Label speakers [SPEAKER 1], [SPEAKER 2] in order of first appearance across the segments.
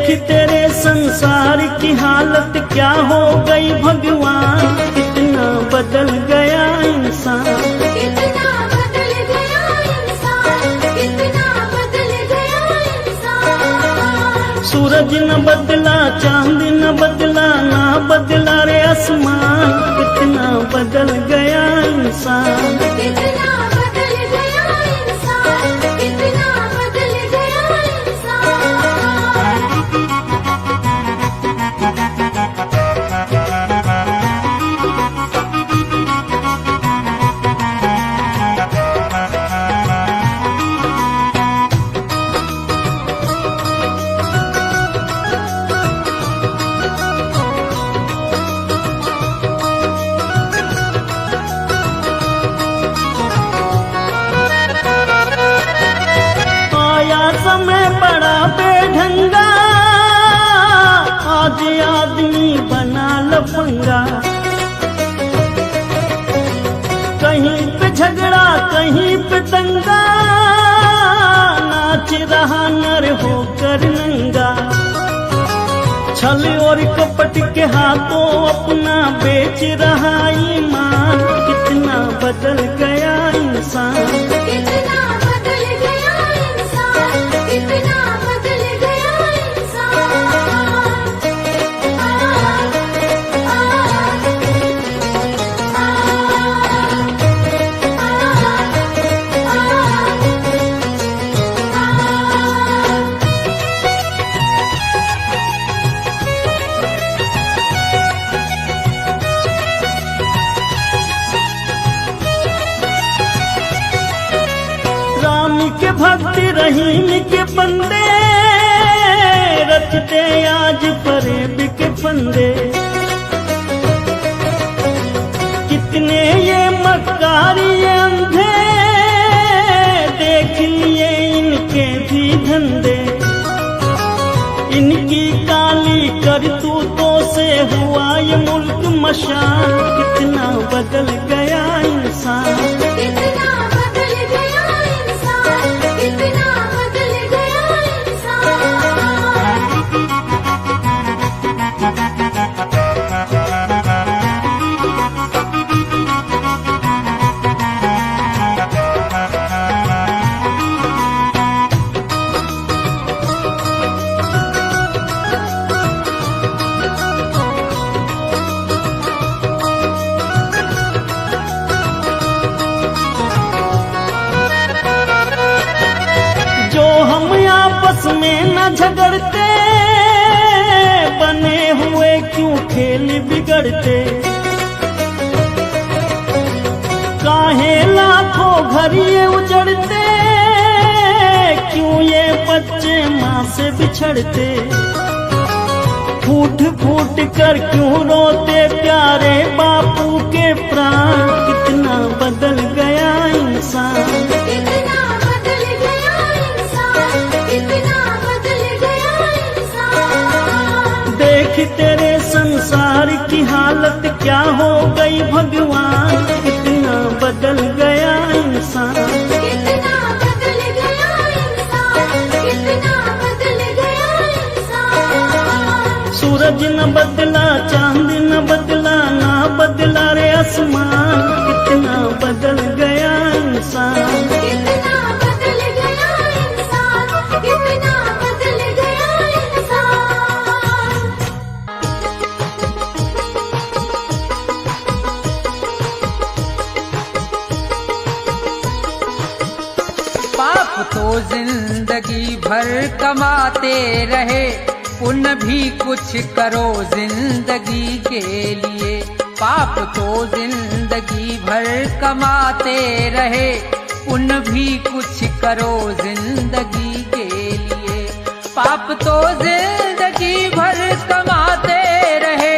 [SPEAKER 1] देख तेरे संसार की हालत क्या हो गई भगवान, कितना बदल गया इंसान,
[SPEAKER 2] कितना बदल गया इंसान, कितना बदल गया इंसान।
[SPEAKER 1] सूरज न बदला, चांद न बदला, ना बदला रे आसमान, कितना बदल गया इंसान,
[SPEAKER 2] कितना बदल गया इंसान, कितना बदल गया इंसान।
[SPEAKER 1] समय बड़ा बेढंगा, आज आदमी बना लफंगा, कहीं पे झगड़ा कहीं पे दंगा, नाच रहा नर होकर नंगा, छल और कपट के हाथों अपना बेच रहा ईमान, कितना बदल गया इंसान,
[SPEAKER 2] कितना बदल गया इंसान, कितना बदल गया इंसान।
[SPEAKER 1] राम के भक्त रहीम के बंदे, रचते आज फरेब के फंदे, कितने ये मक्कारी ये अंधे, देख लिए इनके भी धंधे, इनकी काली करतूतों से हुआ ये मुल्क मशान, कितना बदल गया इंसान,
[SPEAKER 2] कितना बदल गया इंसान, कितना बदल गया इंसान।
[SPEAKER 1] जो हम आपस में न झगड़ते, बने हुए क्यों खेल बिगड़ते, काहे लाखों घर ये उजड़ते, क्यों ये बच्चे माँ से बिछड़ते, फूट फूट कर क्यों रोते प्यारे बापू के प्राण, कितना बदल गया इंसान,
[SPEAKER 2] कितना बदल गया इंसान, कितना बदल गया इंसान।
[SPEAKER 1] देख तेरे संसार की हालत क्या हो गई भगवान, कितना बदल गया इंसान,
[SPEAKER 2] कितना बदल गया इंसान, कितना बदल गया इंसान।
[SPEAKER 1] सूरज न बदला, चांद न बदला, ना बदला रे आसमान, कितना बदल गया इंसान,
[SPEAKER 2] कितना बदल गया इंसान, कितना बदल गया इंसान।
[SPEAKER 3] पाप तो जिंदगी भर कमाते रहे, पुण्य भी कुछ करो जिंदगी के लिए। पाप तो जिंदगी भर कमाते रहे, पुण्य भी कुछ करो जिंदगी के लिए। पाप तो जिंदगी भर कमाते रहे,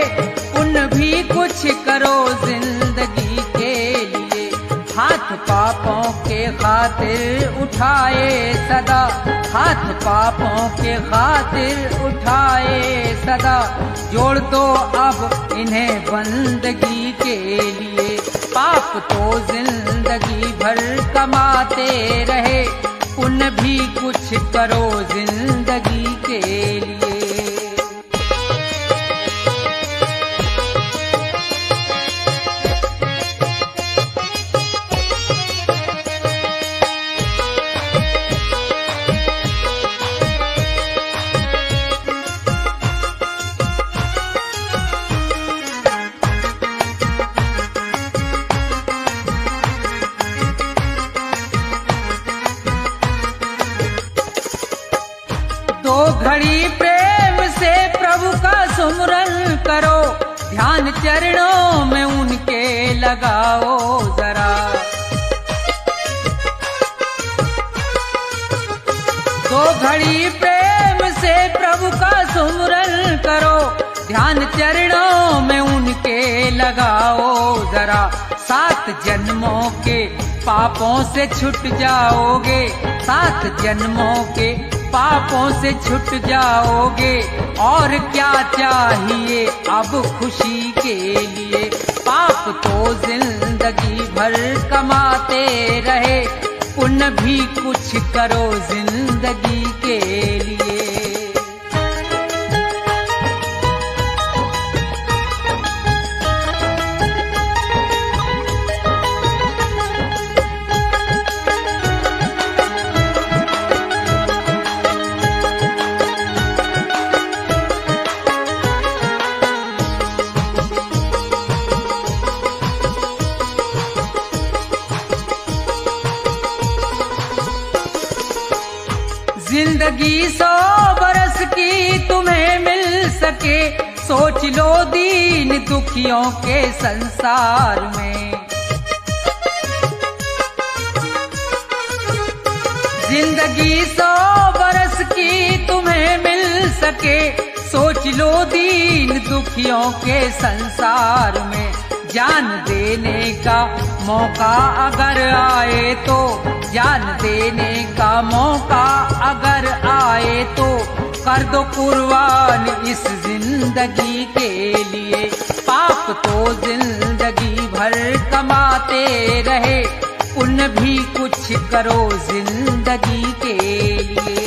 [SPEAKER 3] पुण्य भी कुछ करो जिंदगी के लिए। हाथ पापों के खातिर उठाए सदा, हाथ पापों के खातिर उठाए सदा, जोड़ दो अब इन्हें बंदगी के लिए। पाप तो जिंदगी भर कमाते रहे, पुण्य भी कुछ करो जिंदगी के लिए। सुमरन करो, ध्यान चरणों में उनके लगाओ जरा। दो घड़ी प्रेम से प्रभु का सुमरन करो, ध्यान चरणों में उनके लगाओ जरा। 7 जन्मों के पापों से छूट जाओगे, 7 जन्मों के पापों से छूट जाओगे। और क्या चाहिए अब खुशी के लिए, पाप तो जिंदगी भर कमाते रहे, पुण्य भी कुछ करो जिंदगी के लिए। जिंदगी 100 बरस की तुम्हें मिल सके, सोच लो दीन दुखियों के संसार में। जिंदगी 100 बरस की तुम्हें मिल सके, सोच लो दीन दुखियों के संसार में। जान देने का मौका अगर आए तो, जान देने का मौका अगर आए तो, कर दो कुर्बान इस जिंदगी के लिए। पाप तो जिंदगी भर कमाते रहे, पुण्य भी कुछ करो जिंदगी के लिए।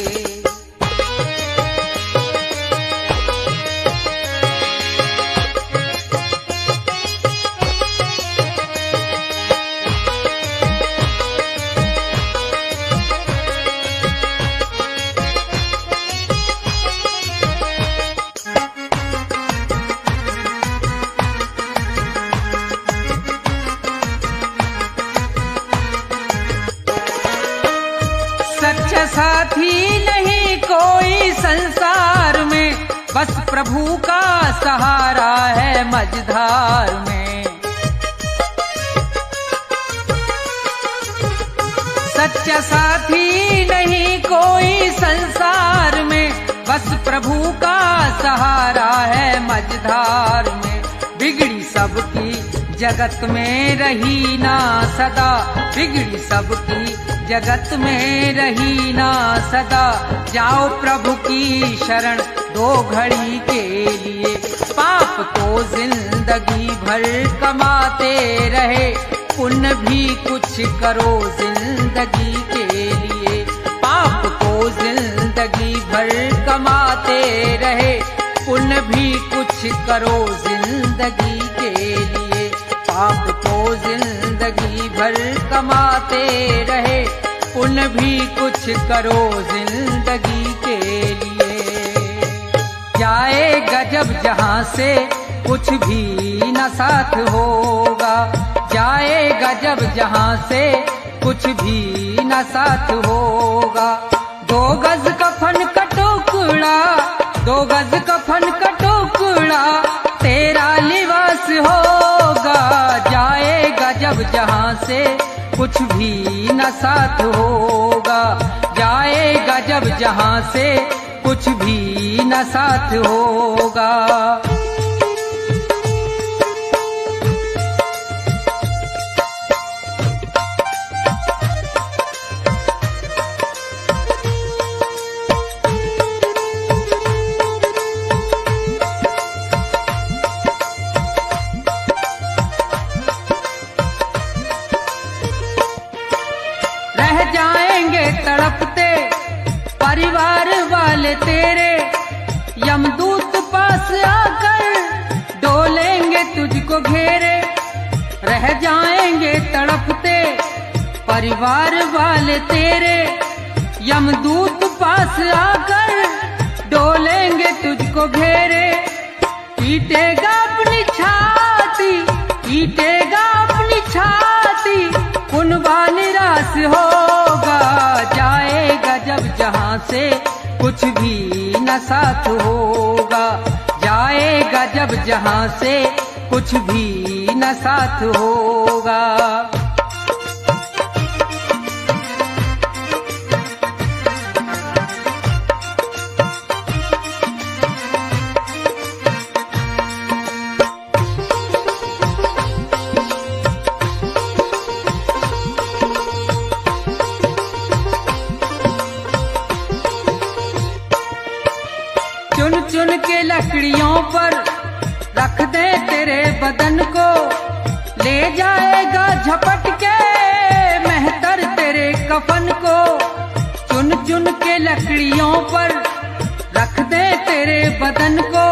[SPEAKER 3] सच्चा साथी नहीं कोई संसार में, बस प्रभु का सहारा है मझधार में। सच्चा साथी नहीं कोई संसार में, बस प्रभु का सहारा है मझधार में। बिगड़ी सबकी जगत में रही ना सदा, बिगड़ी सबकी जगत में रही ना सदा। जाओ प्रभु की शरण 2 घड़ी के लिए, पाप तो जिंदगी भर कमाते रहे, पुण्य भी कुछ करो जिंदगी के लिए। पाप तो जिंदगी भर कमाते रहे, पुण्य भी कुछ करो जिंदगी के लिए। पाप तो जिंदगी भर कमाते रहे, पुण्य भी कुछ करो जिंदगी के लिए। जाएगा जब जहां से कुछ भी न साथ होगा, जाएगा जब जहां से कुछ भी न साथ होगा। 2 गज कफन का टुकड़ा, 2 गज कफन का टुकड़ा तेरा लिबास होगा। जाएगा जब जहां से कुछ भी न साथ होगा, जाएगा जब जहां से कुछ भी न साथ होगा। रह जाएंगे तड़पते परिवार वाले तेरे, यमदूत पास आकर डोलेंगे तुझको घेरे। रह जाएंगे तड़पते परिवार वाले तेरे, यमदूत पास आकर डोलेंगे तुझको घेरे। पीटेगा अपनी छाती, पीटेगा अपनी छाती, कुनबा निराश होगा। जाएगा जब जहां से कुछ भी न साथ होगा, जाए जाएगा जब जहां से कुछ भी न साथ होगा। चुन चुन के लकड़ियों पर रख दे तेरे बदन को, ले जाएगा झपट के मेहतर तेरे कफन को। चुन चुन के लकड़ियों पर रख दे तेरे बदन को,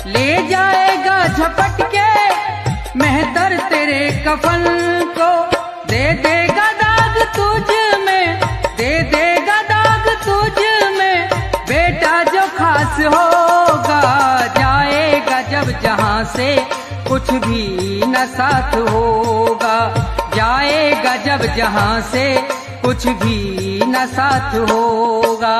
[SPEAKER 3] ले जाएगा झपट के मेहतर तेरे कफन को। दे देगा दाग तुझ में, दे देगा दाग तुझ में, बेटा जो खास होगा। जाएगा जब जहां से कुछ भी न साथ होगा, जाएगा जब जहां से कुछ भी न साथ होगा।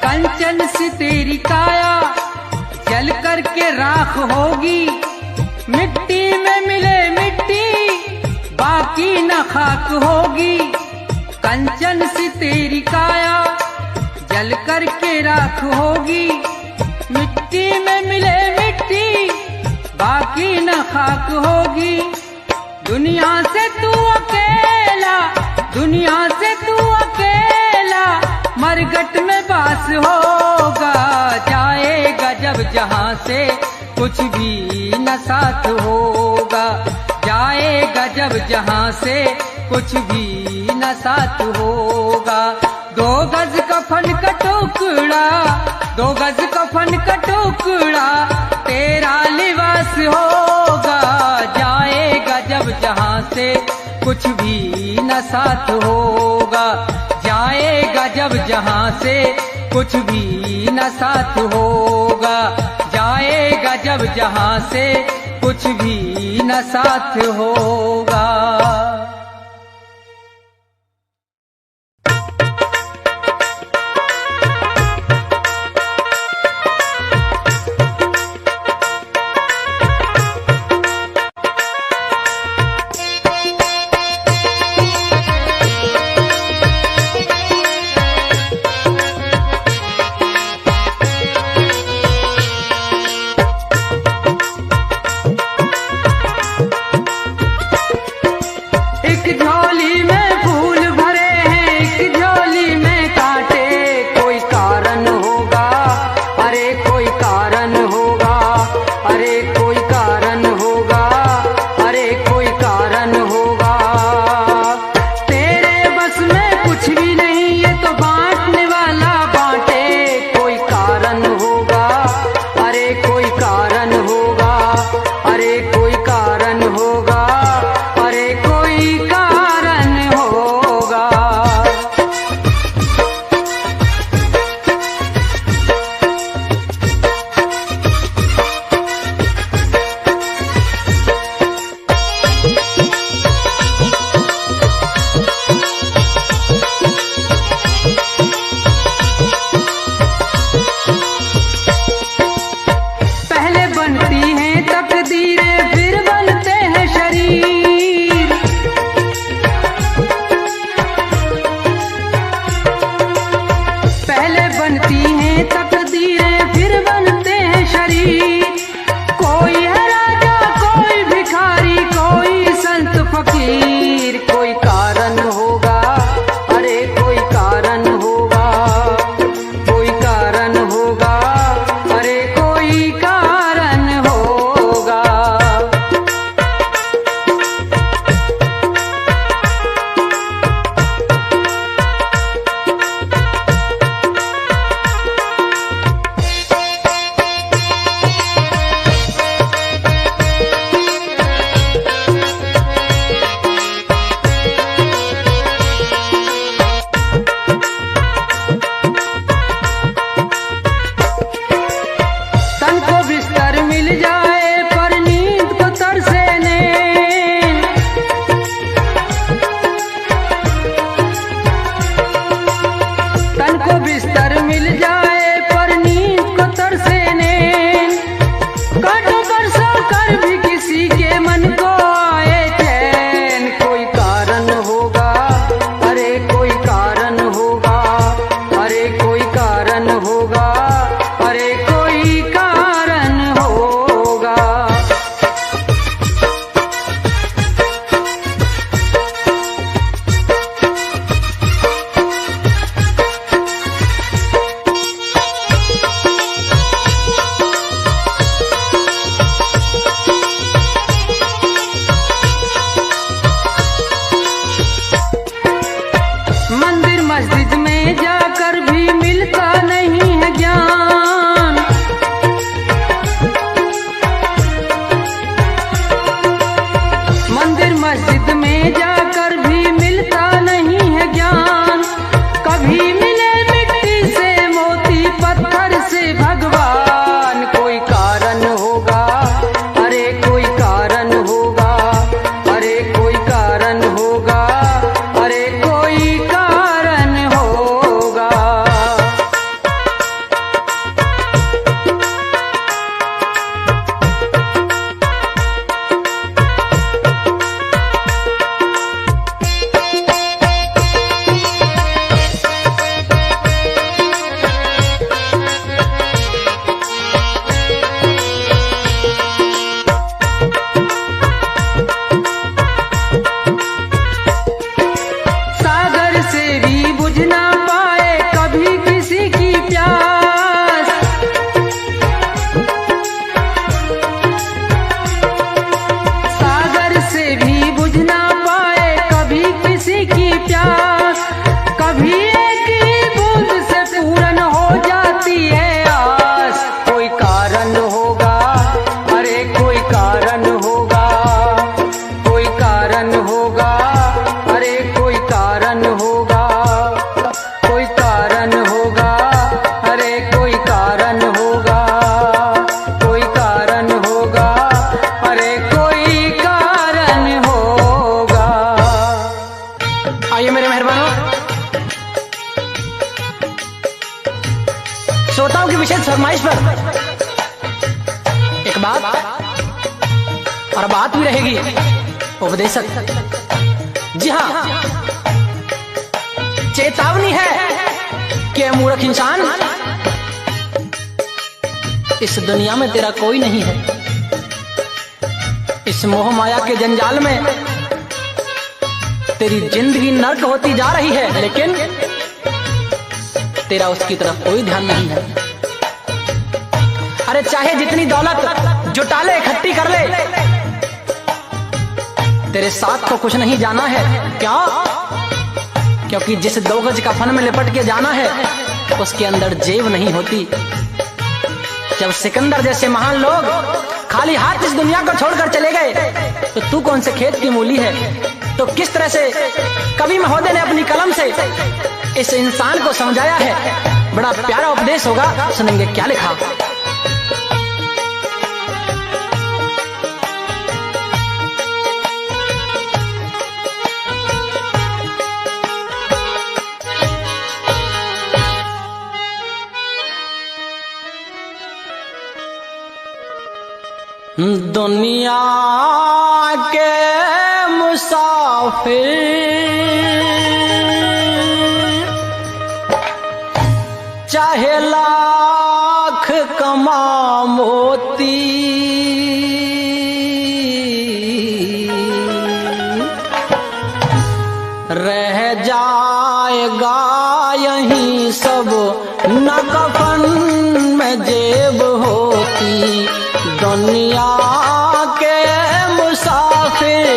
[SPEAKER 3] कंचन सी तेरी काया जल करके राख होगी, मिट्टी में मिले मिट्टी बाकी न खाक होगी। कंचन सी तेरी काया जल करके राख होगी, मिट्टी में मिले मिट्टी बाकी न खाक होगी। दुनिया से तू अकेला, दुनिया से तू अकेला मरघट में बास होगा। जाएगा जब जहां से कुछ भी न साथ होगा, जाएगा जब जहां से कुछ भी न साथ होगा। 2 गज कफन का टुकड़ा, 2 गज कफन का टुकड़ा तेरा लिबास होगा। जाएगा जब जहां से कुछ भी न साथ होगा, जाएगा जब जहां से कुछ भी न साथ होगा। जाएगा जब जहां से कुछ भी न साथ होगा।
[SPEAKER 4] श्रोताओं की विशेष फरमाइश पर एक बात और बात भी रहेगी उपदेशक। जी हाँ, चेतावनी है कि मूर्ख इंसान, इस दुनिया में तेरा कोई नहीं है। इस मोह माया के जंजाल में तेरी जिंदगी नर्क होती जा रही है, लेकिन तेरा उसकी तरफ कोई ध्यान नहीं है। अरे चाहे जितनी दौलत जुटा ले, इकट्ठी कर ले, तेरे साथ तो कुछ नहीं जाना है। क्या? क्योंकि जिस 2 गज कफन में लिपट के जाना है उसके अंदर जेब नहीं होती। जब सिकंदर जैसे महान लोग खाली हाथ इस दुनिया को छोड़कर चले गए, तो तू कौन से खेत की मूली है? तो किस तरह से कवि महोदय ने अपनी कलम से इस इंसान को समझाया है। बड़ा प्यारा उपदेश होगा, सुनेंगे क्या लिखा। दुनिया के मुसाफिर चाहे लाख कमा मोती, रह जाएगा यहीं सब न कफन में जेब होती। दुनिया के मुसाफिर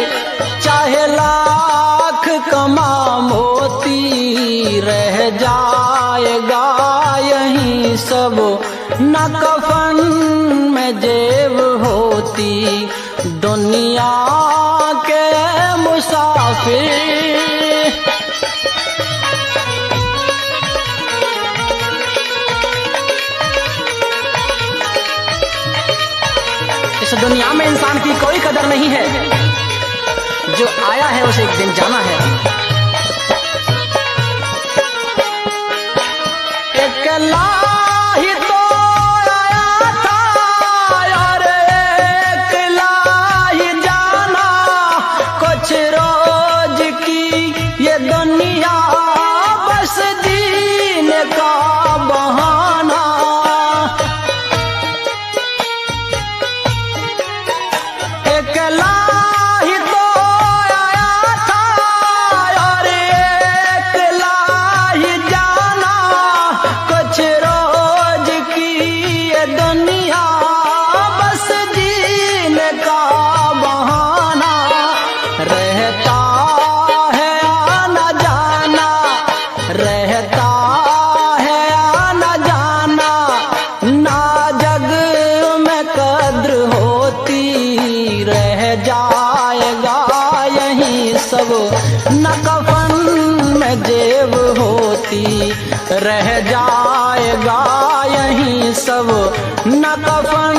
[SPEAKER 4] चाहे लाख कमा मोती, रह जाएगा यहीं सब न कफन में जेब होती। दुनिया के मुसाफिर इस दुनिया में इंसान की कोई कदर नहीं है। जो आया है उसे एक दिन जाना है। अकेला ही तो आया था और अकेला ही जाना, कुछ रोज की ये दुनिया बस जीने का बहाना। अकेला ही तो आया था और अकेला ही जाना, कुछ रोज की ये दुनिया बस जीने का बहाना। रहता है आना जाना, रहता है आना जाना, ना जग में कद्र होती। रह जाएगा यहीं सब न कफन में जेब होती। रह जाएगा यहीं सब न कफन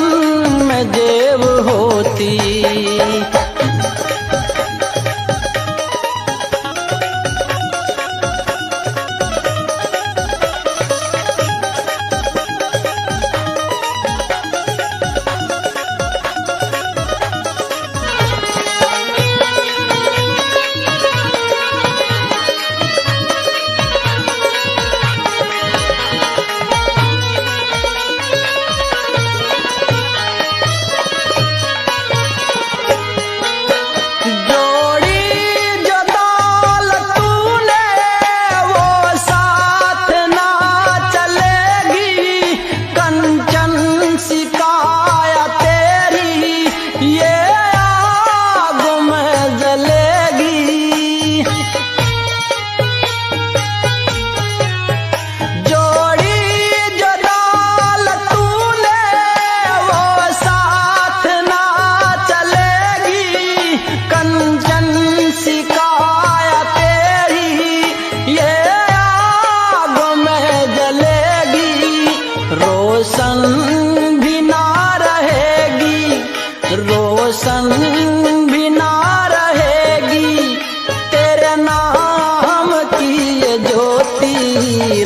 [SPEAKER 4] में जेब होती।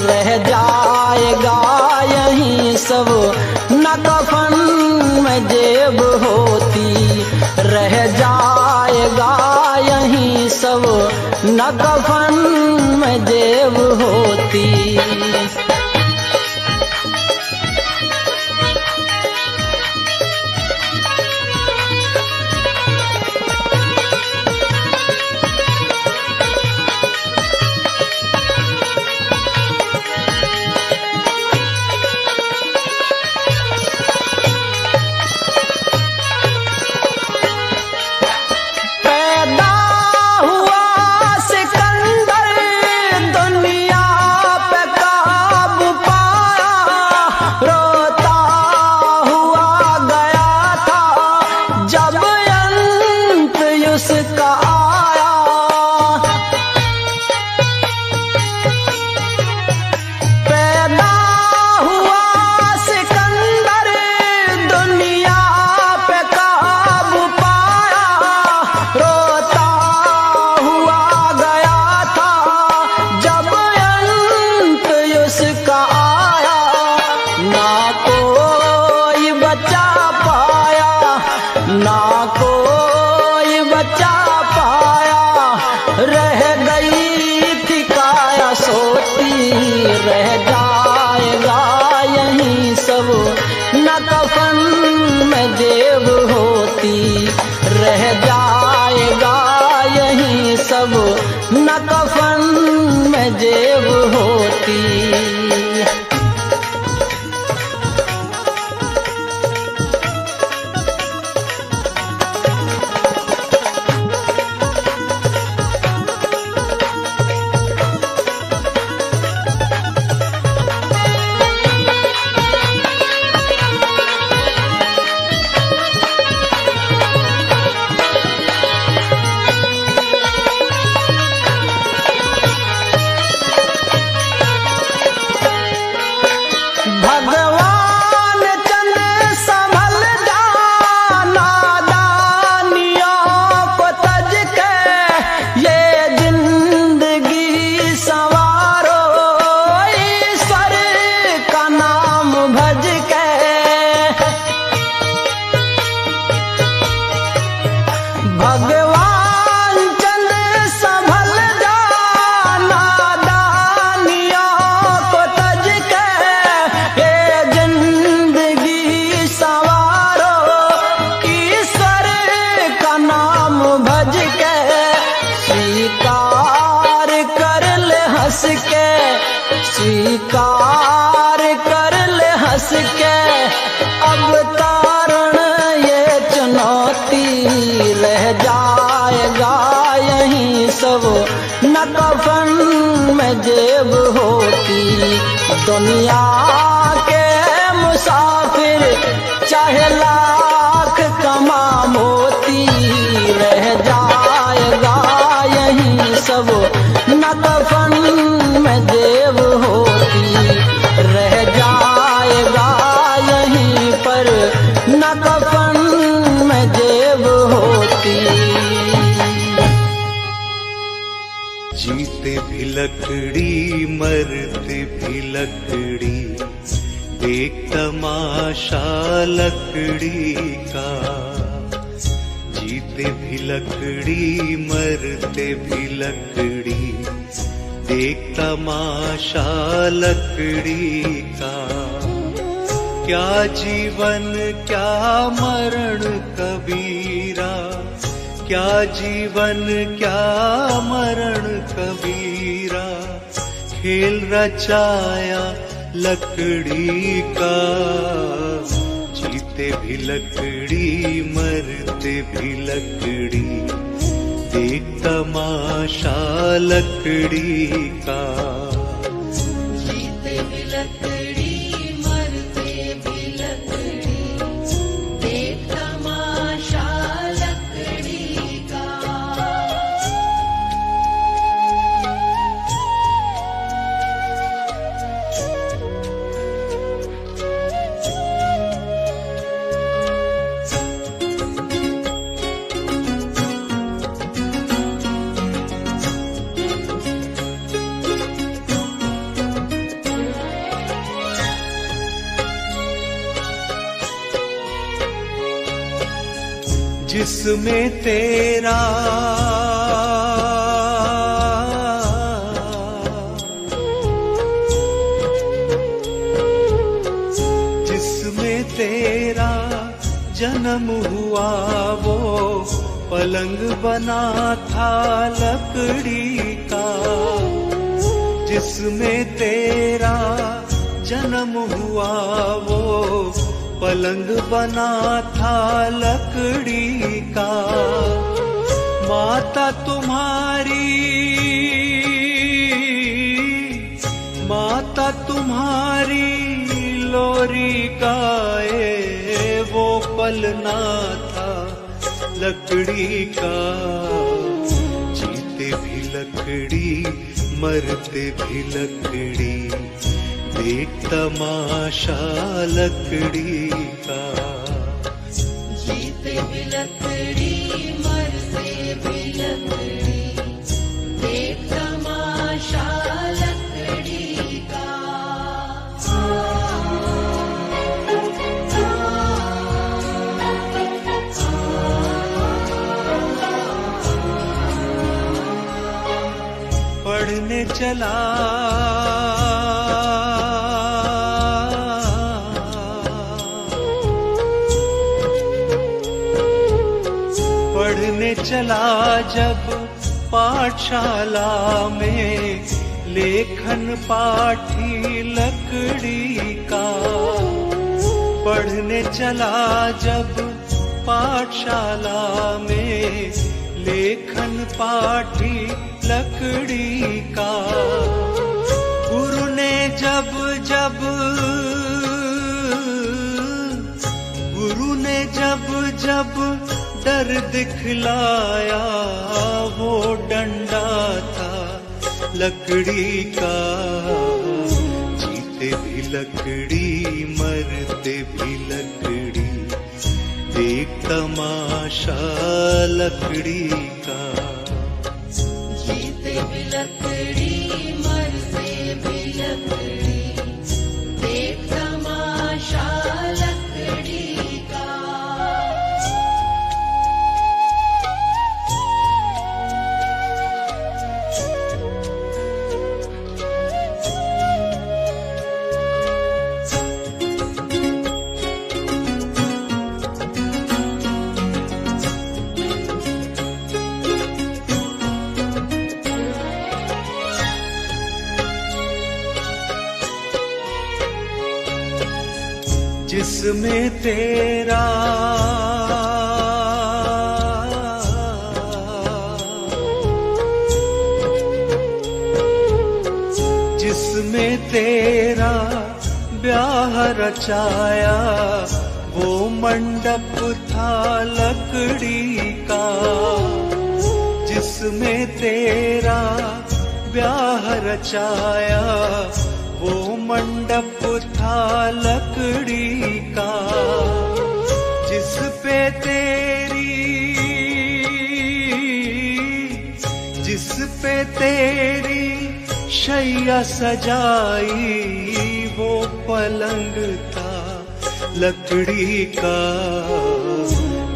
[SPEAKER 4] रह जाएगा यहीं सब न कफन में जेब होती, रह जाएगा यहीं सब न कफन में जेब होती। न कफन में जेब होती। स्वीकार कर ले हंस के अब कारण ये चुनौती, रह जाएगा यहीं सब न कफन में जेब होती। दुनिया के मुसाफिर चाहे लाख कमा मोती, रह जाएगा यहीं सब न कफन में जेब होती, रह जाएगा यहीं पर न कफन में जेब होती।
[SPEAKER 5] जीते भी लकड़ी मरते भी लकड़ी, देख तमाशा लकड़ी का। जीते भी लकड़ी मरते भी लकड़ी, देख तमाशा लकड़ी का। क्या जीवन क्या मरण कबीरा, क्या जीवन क्या मरण कबीरा। खेल रचाया लकड़ी का, जीते भी लकड़ी मरते भी लकड़ी, देख तमाशा लकड़ी का।
[SPEAKER 2] जीते भी लकड़ी मरते भी लकड़ी, देख तमाशा लकड़ी का।
[SPEAKER 5] जिसमें तेरा तेरा जन्म हुआ वो पलंग बना था लकड़ी का, जिसमें तेरा जन्म हुआ वो पलंग बना था लकड़ी का। माता तुम्हारी लोरी गाए वो पलना था लकड़ी का। जीते भी लकड़ी मरते भी लकड़ी, देख तमाशा लकड़ी का।
[SPEAKER 2] जीते भी लकड़ी मरते भी लकड़ी, देख तमाशा लकड़ी का।
[SPEAKER 5] पढ़ने चला जब पाठशाला में, लेखन पाठी लकड़ी का। पढ़ने चला जब पाठशाला में, लेखन पाठी लकड़ी का। गुरु ने जब डर दिखलाया वो डंडा था लकड़ी का। जीते भी लकड़ी मरते भी लकड़ी, देख तमाशा लकड़ी का।
[SPEAKER 2] जीते भी लकड़ी मरते भी लकड़ी, देख तमाशा लकड़ी का।
[SPEAKER 5] जिसमें तेरा ब्याह रचाया वो मंडप था लकड़ी का। जिसमें तेरा ब्याह रचाया वो मंडप था लकड़ी का। जिस पे तेरी शैया सजाई वो पलंग था लकड़ी का।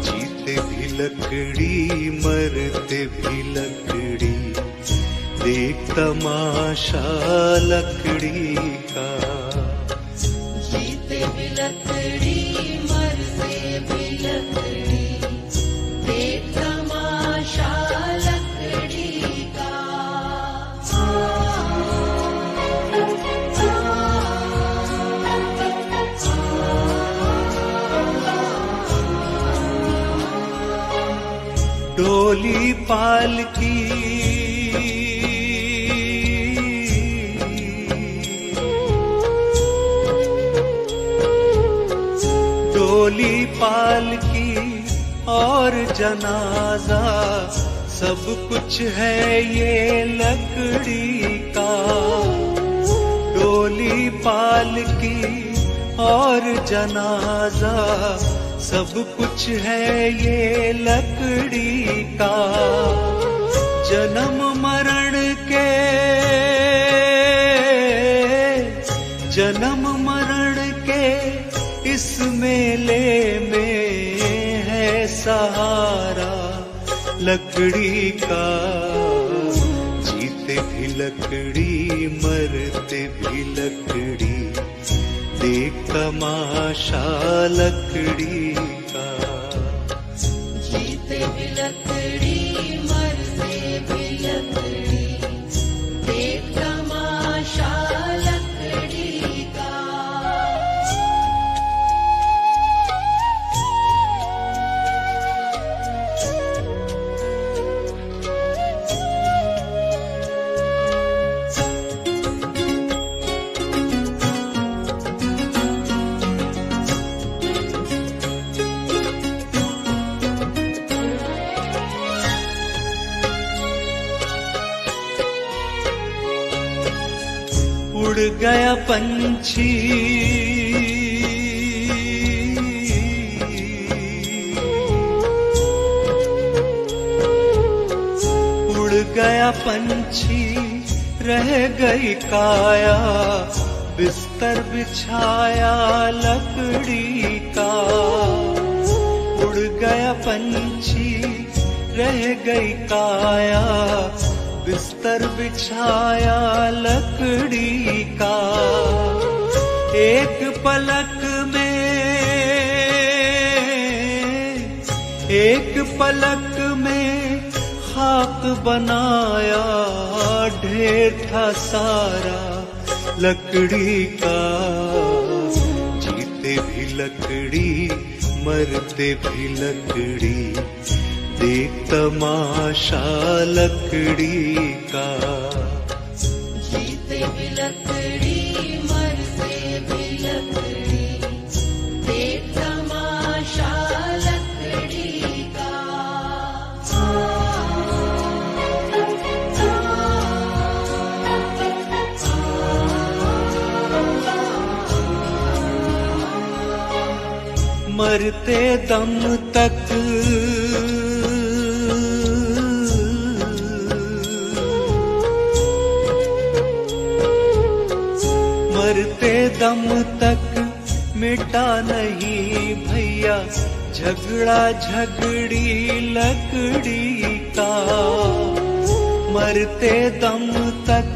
[SPEAKER 5] जीते भी लकड़ी मरते भी लकड़ी, देख तमाशा लकड़ी का।
[SPEAKER 2] जीते भी लकड़ी मरते भी लकड़ी, देख तमाशा लकड़ी का।
[SPEAKER 5] डोली पालकी और जनाजा सब कुछ है ये लकड़ी का। डोली पालकी और जनाजा सब कुछ है ये लकड़ी का। जन्म मरण के इस मेले में है सहारा लकड़ी का। जीते भी लकड़ी मरते भी लकड़ी, देख तमाशा लकड़ी का।
[SPEAKER 2] जीते भी लकड़ी मरते भी लकड़ी, देख तमाशा लकड़ी का।
[SPEAKER 5] उड़ गया पंछी उड़ गया पंछी, रह गई काया बिस्तर बिछाया लकड़ी का। उड़ गया पंछी, रह गई काया बिस्तर बिछाया लकड़ी का। एक पलक में खाक बनाया ढेर था सारा लकड़ी का। जीते भी लकड़ी मरते भी लकड़ी, देख तमाशा लकड़ी का।
[SPEAKER 2] जीते भी लकड़ी मरते भी लकड़ी, देख तमाशा लकड़ी का।
[SPEAKER 5] मरते दम तक मरते दम तक मिटा नहीं भैया झगड़ा झगड़ी लकड़ी का। मरते दम तक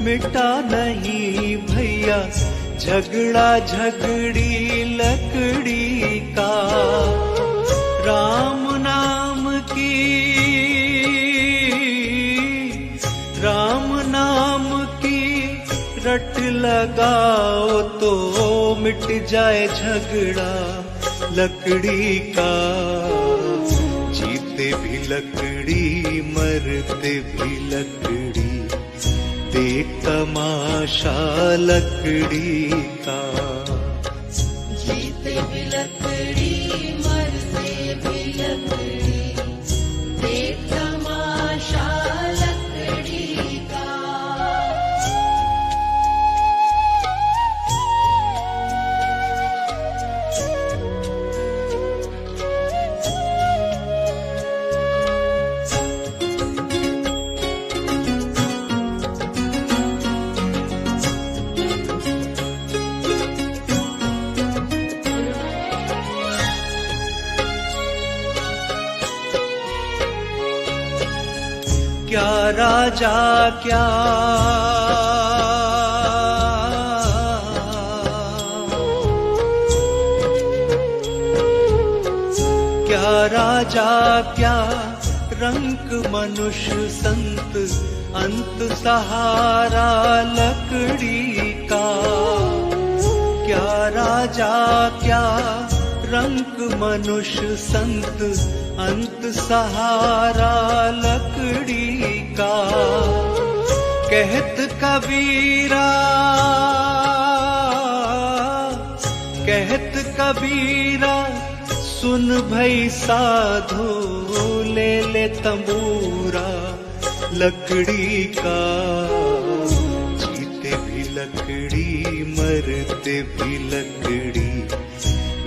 [SPEAKER 5] मिटा नहीं भैया झगड़ा झगड़ी लकड़ी का। राम नाम की रट लगाओ तो मिट जाए झगड़ा लकड़ी का। जीते भी लकड़ी मरते भी लकड़ी, देख तमाशा लकड़ी का।
[SPEAKER 2] जीते भी लकड़ी मरते भी लकड़ी, देख तमाशा लकड़ी का।
[SPEAKER 5] क्या राजा क्या राजा क्या रंग मनुष्य संत, अंत सहारा लकड़ी का। क्या राजा क्या रंग मनुष्य संत, अंत सहारा लकड़ी का। कहत कबीरा सुन भई साधो, ले तंबूरा लकड़ी का। जीते भी लकड़ी मरते भी लकड़ी,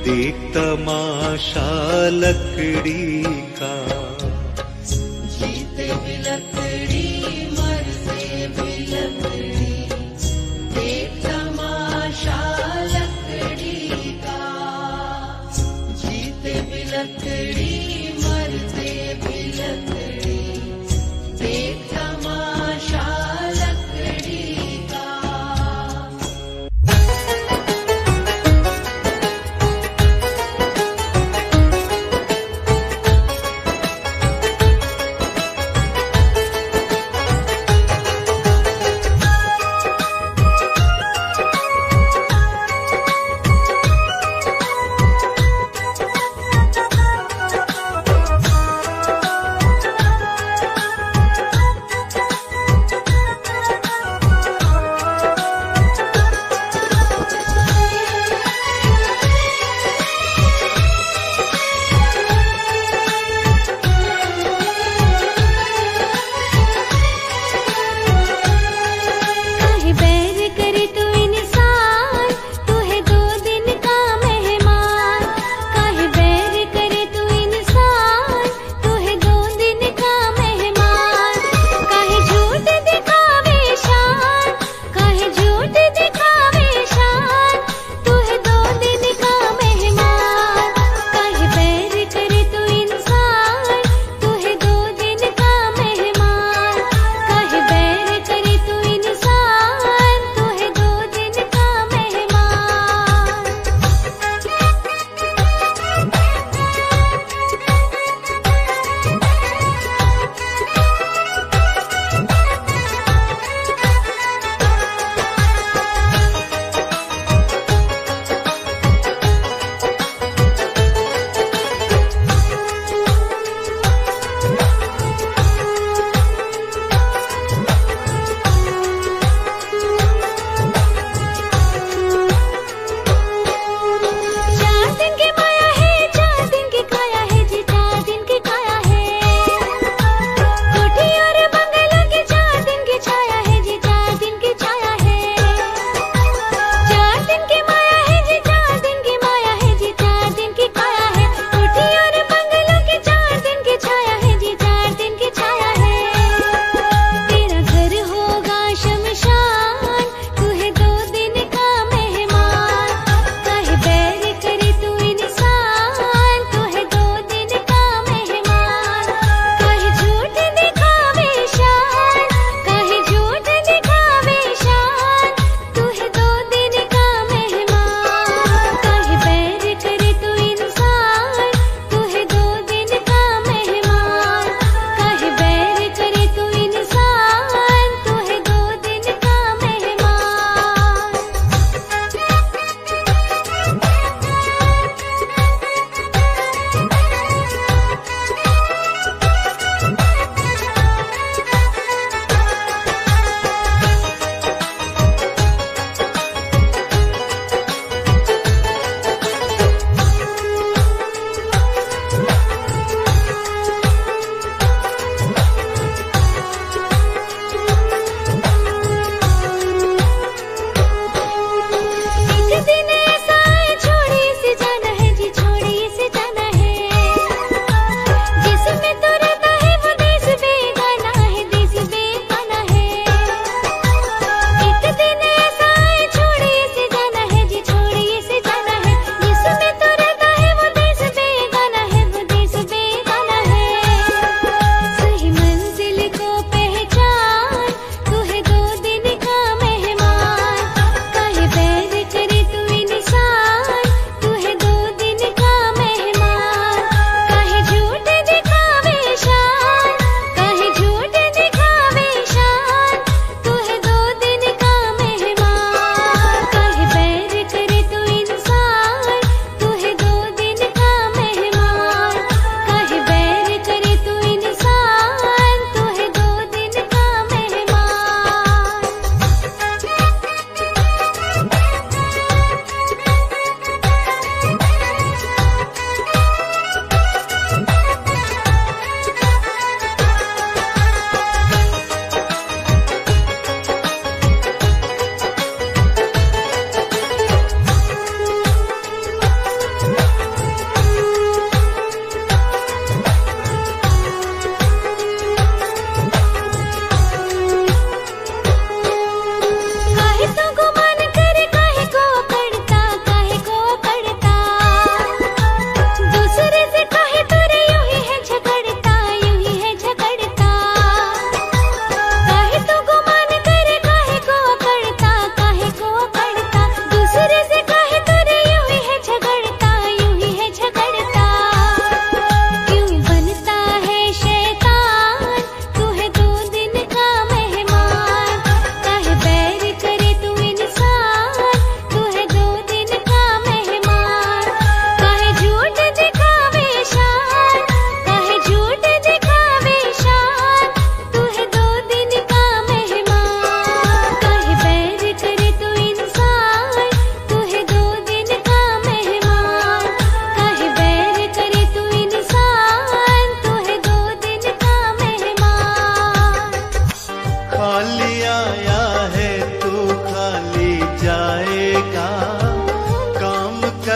[SPEAKER 5] देख तमाशा लकड़ी का।
[SPEAKER 2] जीते भी लकड़ी मरते भी लकड़ी, देख तमाशा लकड़ी का। जीते भी लकड़ी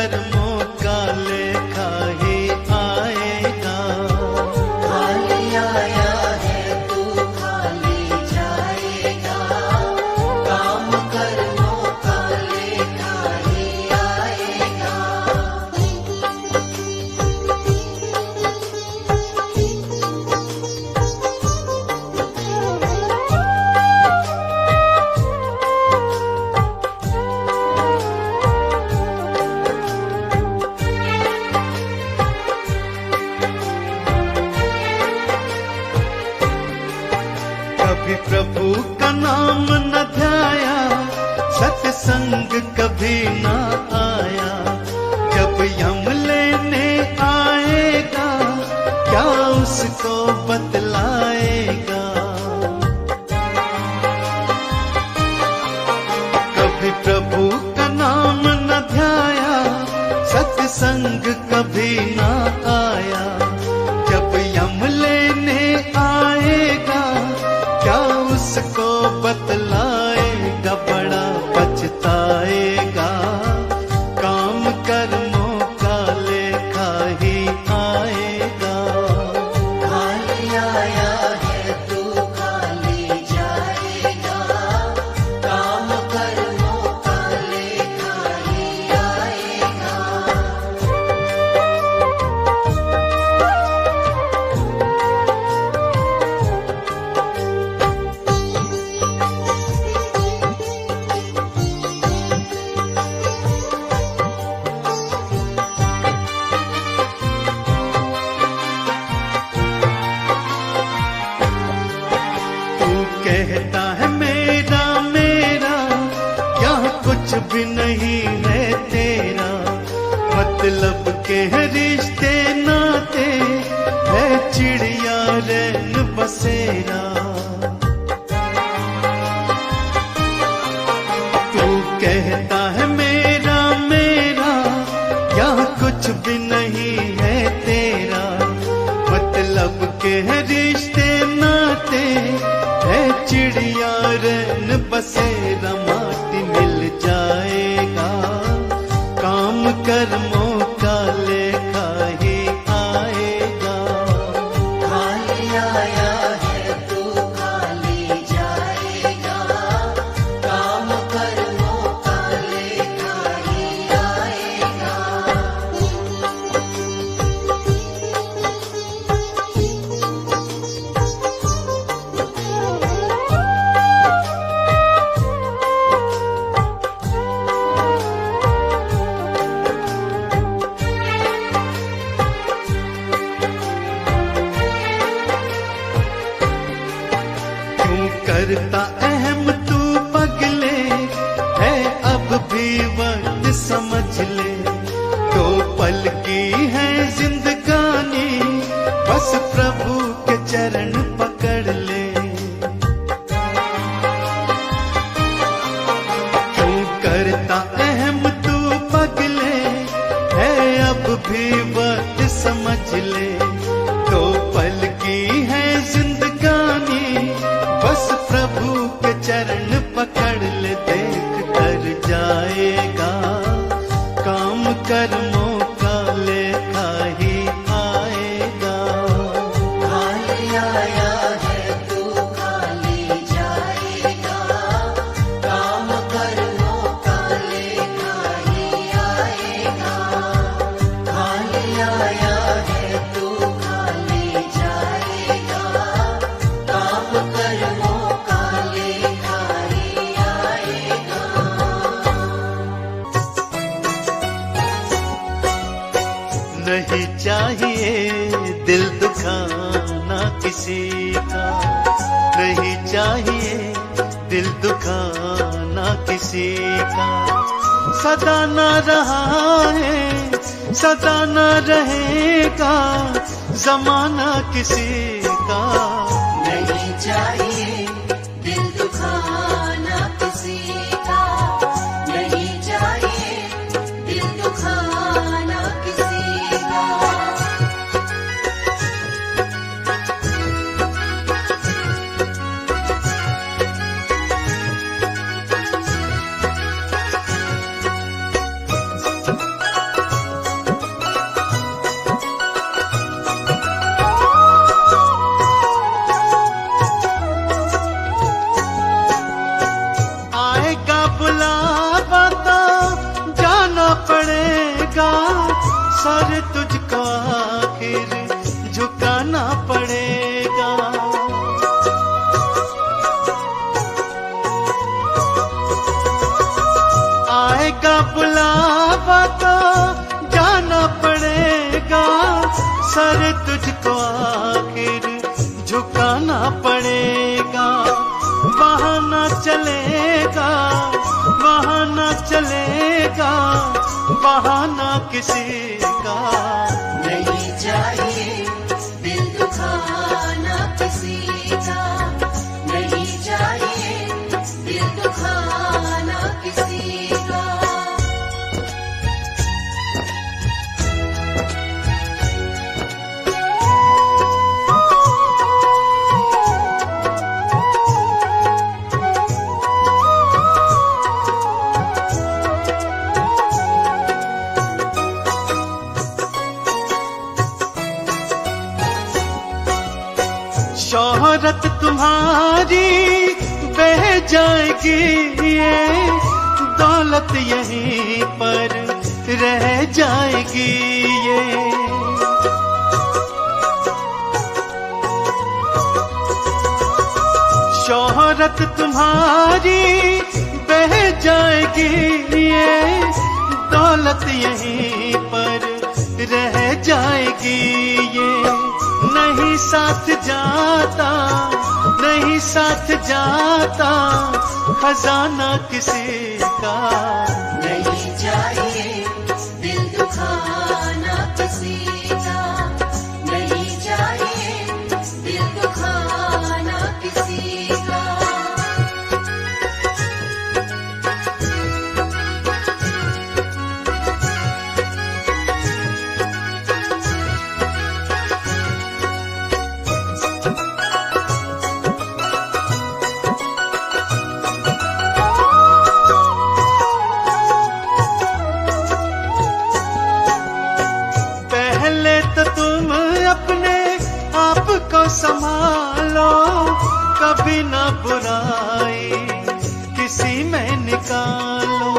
[SPEAKER 5] कर्मों का लेखा ही आएगा।
[SPEAKER 2] खाली आया है तू खाली जाएगा, काम कर्मों का लेखा ही आएगा।
[SPEAKER 5] कभी प्रभु का नाम न ध्याया, सत्संग कभी न आया। जब यम लेने आएगा, क्या उसको बतलाएगा। कभी प्रभु का नाम न ध्याया, सत्संग कभी न आया। जब यम लेने आएगा, क्या उसको बतलाएगा। बड़ा पछताएगा, काम कर्मों का लेखा ही आएगा।
[SPEAKER 2] खाली आया है तू खाली जाएगा, काम कर्मों का लेखा ही आएगा।
[SPEAKER 5] तू कहता है मेरा मेरा, यहाँ कुछ भी नहीं है तेरा। मतलब के है रिश्ते नाते, है चिड़िया रैन बसेरा। तू कहता है मेरा मेरा, यहाँ कुछ भी नहीं है तेरा। मतलब के है रिश्ते नाते, है चिड़िया रैन बसेरा। माटी मिल जाएगा, काम कर्मों का लेखा ही आएगा।
[SPEAKER 2] खाली आया है तू खाली जाएगा, काम कर्मों का लेखा ही आएगा।
[SPEAKER 5] क्यों करता अहम तू पगले, है अब भी वक्त समझ ले। तो पल की है जिंदगानी, बस प्रभु के चरण पकड़ ले। क्यों करता अहम तू पगले, है अब भी वक्त समझ ले। तो पल की है जिंदगानी, बस प्रभु के चरण पकड़ ले। देख कर जाएगा, काम कर्मों का लेखा ही आएगा।
[SPEAKER 2] खाली आया है तू खाली जाएगा, काम कर्मों का लेखा ही आएगा। खाली आया है तू खाली जाएगा, काम कर्मों का लेखा ही आएगा।
[SPEAKER 5] नहीं चाहिए दिल दुखाना किसी का, नहीं चाहिए दिल दुखाना किसी का। सदा न रहा है, सदा न रहेगा जमाना किसी का।
[SPEAKER 2] नहीं चाहिए दिल दुखाना किसी का, नहीं चाहिए दिल दुखाना किसी का।
[SPEAKER 5] सर तुझको आखिर झुकाना पड़ेगा। आएगा बुलावा तो जाना पड़ेगा, सर तुझको आखिर झुकाना पड़ेगा। बहाना चलेगा, बहाना चलेगा, बहाना किसी का
[SPEAKER 2] नहीं चाहिए दिल दुखाना किसी का, नहीं चाहिए दिल दुखाना किसी का।
[SPEAKER 5] शोहरत तुम्हारी बह जाएगी, ये दौलत यहीं पर रह जाएगी। ये शोहरत तुम्हारी बह जाएगी, ये दौलत यहीं पर रह जाएगी। ये नहीं साथ जाता, नहीं साथ जाता खजाना किसी का।
[SPEAKER 2] नहीं चाहिए दिल दुखाना किसी का, नहीं चाहिए दिल दुखाना किसी का।
[SPEAKER 5] संभालो कभी ना बुराई किसी में निकालो।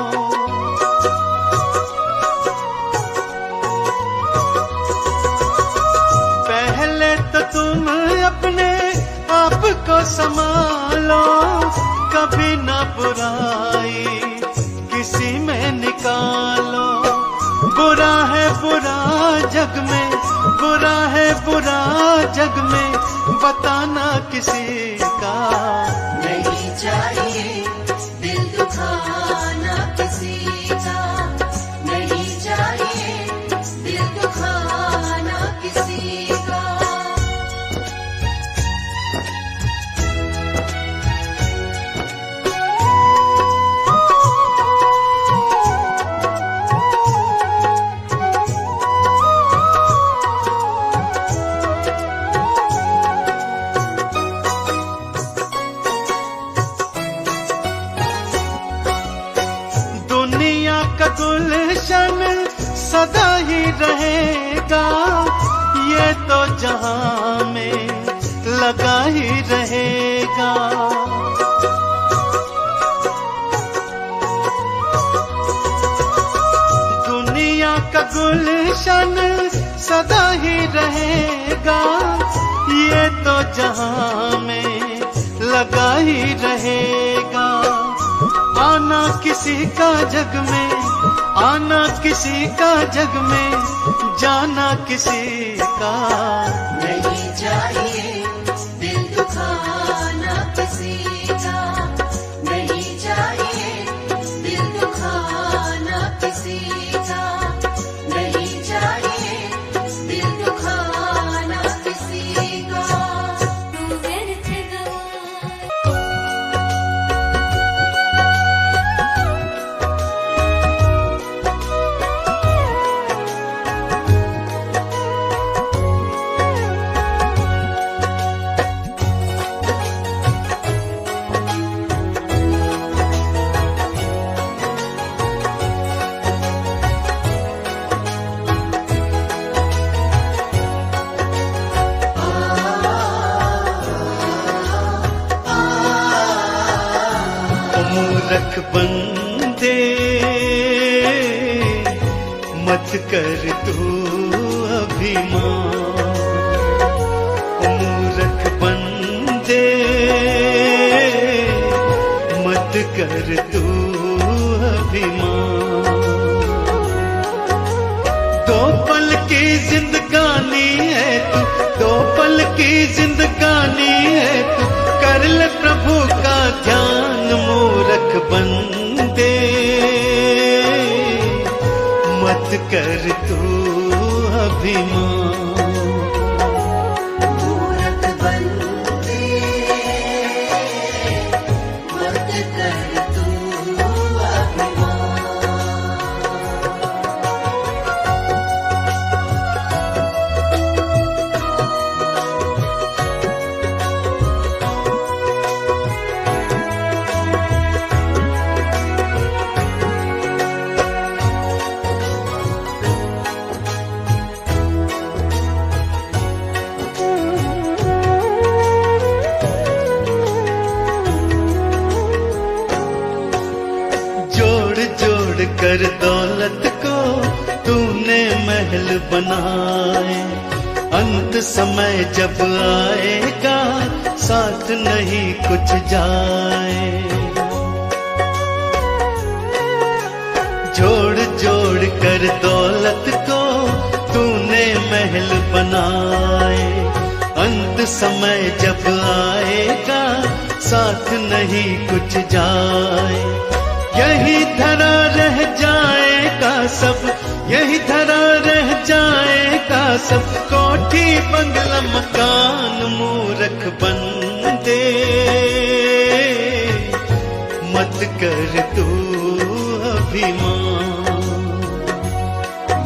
[SPEAKER 5] पहले तो तुम अपने आप को संभालो, कभी ना बुराई किसी में निकालो। बुरा है बुरा जग में, बुरा है बुरा जग में बताना किसी का।
[SPEAKER 2] नहीं चाहिए दिल दुखाना किसी का, नहीं चाहिए दिल दुखाना किसी का।
[SPEAKER 5] गुलशन सदा ही रहेगा, ये तो जहां में लगा ही रहेगा। दुनिया का गुलशन सदा ही रहेगा, ये तो जहां में लगा ही रहेगा। आना किसी का जग में, आना किसी का जग में, जाना किसी का।
[SPEAKER 2] नहीं चाहिए दिल दुखाना किसी का, नहीं चाहिए दिल दुखाना किसी का, नहीं चाहिए दिल दुखाना किसी का।
[SPEAKER 5] मूरख बंदे मत मत कर तू अभिमान, मूर्ख बंदे मत कर तू अभिमान। दो पल की जिंदगानी है तू, दो पल की जिंदगानी है तू, कर ले प्रभु का ध्यान मूर्ख बंदे मत कर तू अभिमान।
[SPEAKER 2] मूर्ख बंदे मत कर तू अभिमान।
[SPEAKER 5] कर दौलत को तूने महल बनाए, अंत समय जब आएगा साथ नहीं कुछ जाए। जोड़ जोड़ कर दौलत को तूने महल बनाए, अंत समय जब आएगा साथ नहीं कुछ जाए। यही धरा रह जाएगा सब, यही धरा रह जाएगा सब, कोठी बंगला मकान मूर्ख बंदे मत कर तू अभिमान।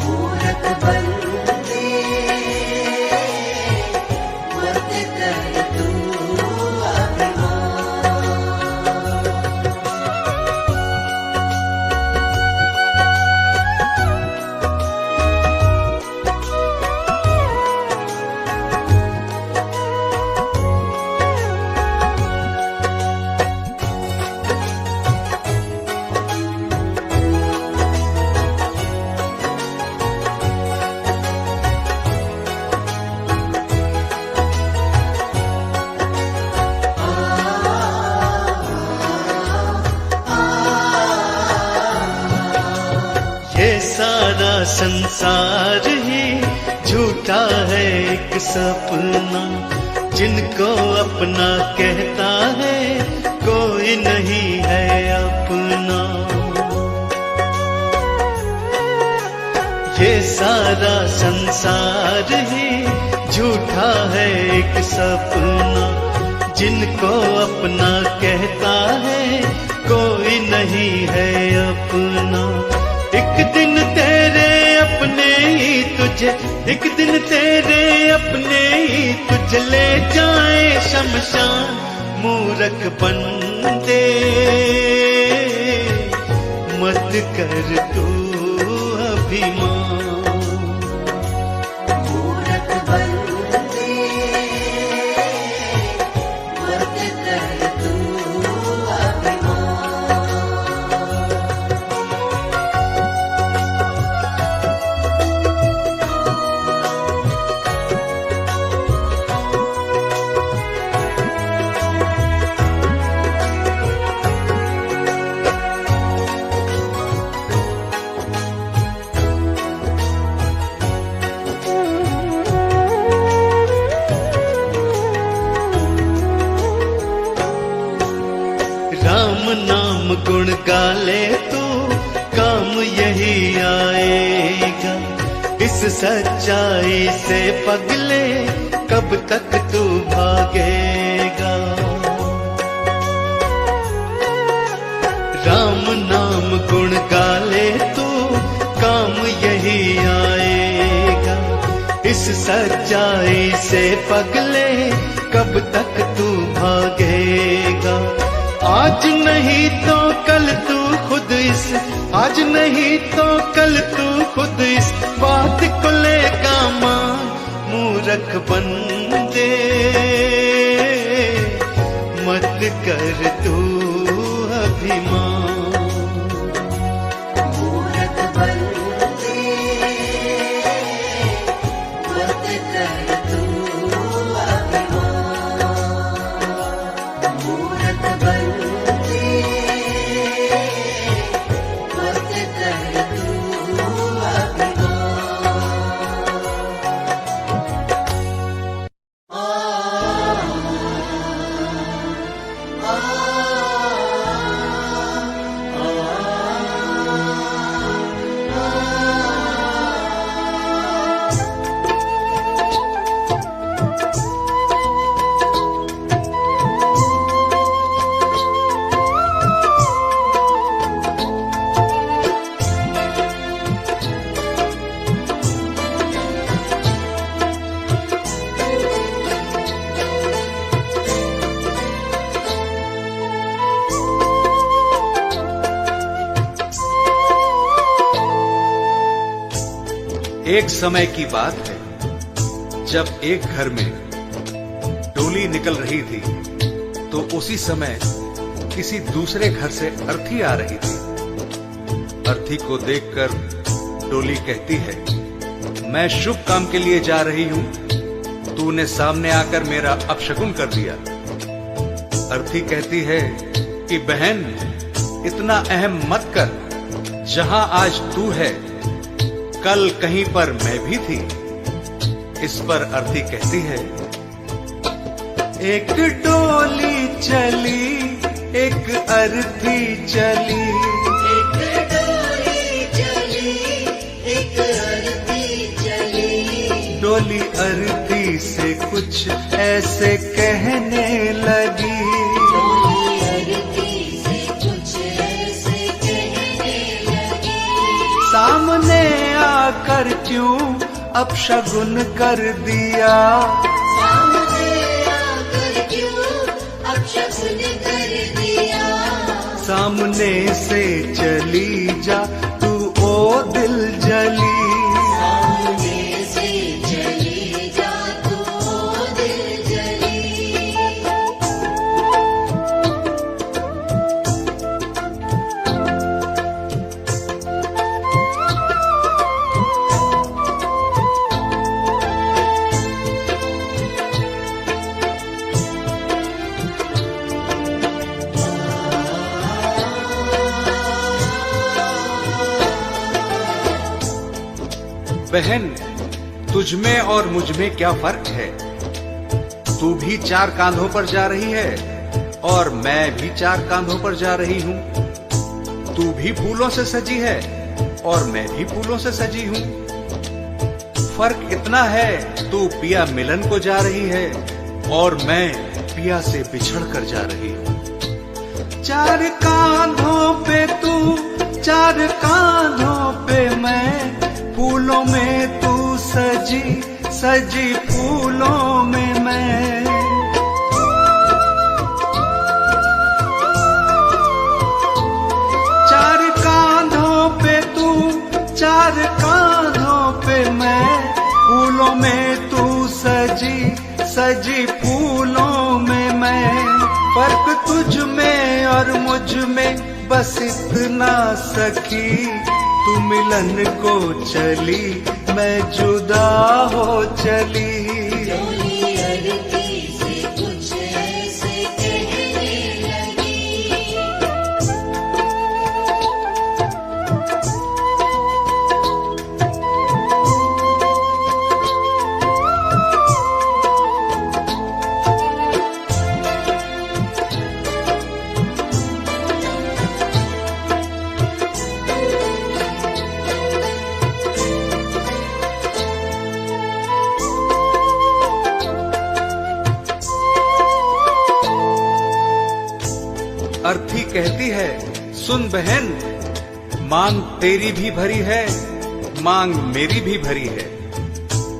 [SPEAKER 2] मूर्ख बंदे मत कर तू अभिमान।
[SPEAKER 5] सारा संसार ही झूठा है एक सपना, जिनको अपना कहता है कोई नहीं है अपना। ये सारा संसार ही झूठा है एक सपना, जिनको अपना कहता है कोई नहीं है अपना। एक दिन तेरे अपने ही तुझे, एक दिन तेरे अपने ही तुझे ले जाए शमशान मूर्ख बंदे मत कर तू अभिमान।
[SPEAKER 2] मूर्ख बंदे मत कर तू अभिमान।
[SPEAKER 5] राम नाम गुण गाले तो काम यही आएगा, इस सच्चाई से पगले कब तक तू भागेगा। राम नाम गुण गाले तो काम यही आएगा, इस सच्चाई से पगले कब तक तू भागेगा। आज नहीं तो कल तू खुद इस, आज नहीं तो कल तू खुद इस बात को लेगा मान मूर्ख बंदे मत कर तू अभिमान।
[SPEAKER 2] मूर्ख बंदे
[SPEAKER 6] एक समय की बात है, जब एक घर में डोली निकल रही थी, तो उसी समय किसी दूसरे घर से अर्थी आ रही थी। अर्थी को देखकर डोली कहती है, मैं शुभ काम के लिए जा रही हूं, तूने सामने आकर मेरा अपशकुन कर दिया। अर्थी कहती है कि बहन, इतना अहम मत कर, जहां आज तू है कल कहीं पर मैं भी थी। इस पर अर्थी कहती है,
[SPEAKER 5] एक डोली चली, एक अर्थी चली,
[SPEAKER 2] एक डोली चली, एक अर्थी चली।
[SPEAKER 5] डोली अर्थी से कुछ ऐसे कहने लगी,
[SPEAKER 2] डोली अर्थी से कुछ ऐसे कहने लगी।
[SPEAKER 5] सामने आकर क्यों अपशगुन कर दिया,
[SPEAKER 2] सामने आकर क्यों अपशगुन कर दिया।
[SPEAKER 5] सामने से चली जा तू ओ दिल जली,
[SPEAKER 2] सामने से चली जा तू ओ दिल जली।
[SPEAKER 6] बहन, तुझमें और मुझमें क्या फर्क है? तू भी 4 कांधों पर जा रही है और मैं भी 4 कांधों पर जा रही हूं। तू भी फूलों से सजी है और मैं भी फूलों से सजी हूं। फर्क इतना है, तू पिया मिलन को जा रही है और मैं पिया से बिछड़ कर जा रही हूं।
[SPEAKER 5] 4 कांधों पे तू, 4 कांधों पे मैं, फूलों में तू सजी, सजी फूलों में मैं। 4 कांधों पे तू, 4 कांधों पे मैं, फूलों में तू सजी, सजी फूलों में मैं। फर्क तुझ में और मुझ में बस इतना सखी, तू मिलन को चली, मैं जुदा हो चली।
[SPEAKER 2] डोली अर्थी से कुछ ऐसे कहने लगी।
[SPEAKER 6] अर्थी कहती है, सुन बहन, मांग तेरी भी भरी है, मांग मेरी भी भरी है।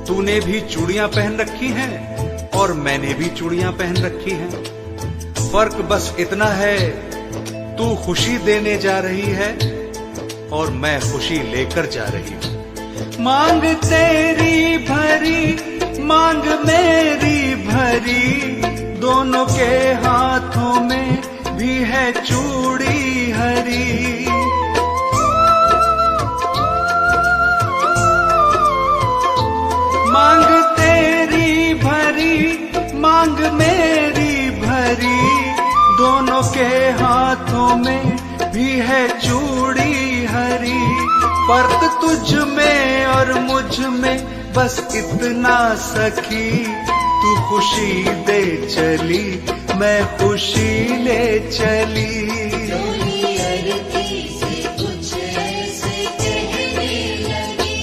[SPEAKER 6] तूने भी चूड़ियां पहन रखी हैं और मैंने भी चूड़ियां पहन रखी हैं। फर्क बस इतना है, तू खुशी देने जा रही है और मैं खुशी लेकर जा रही हूं।
[SPEAKER 5] मांग तेरी भरी, मांग मेरी भरी, दोनों के हाथों में भी है चूड़ी हरी। मांग तेरी भरी, मांग मेरी भरी, दोनों के हाथों में भी है चूड़ी हरी। फर्क तुझ में और मुझ में बस इतना सखी, तू खुशी दे चली, मैं खुशी ले चली।
[SPEAKER 2] डोली अर्थी से कुछ ऐसे कहने लगी।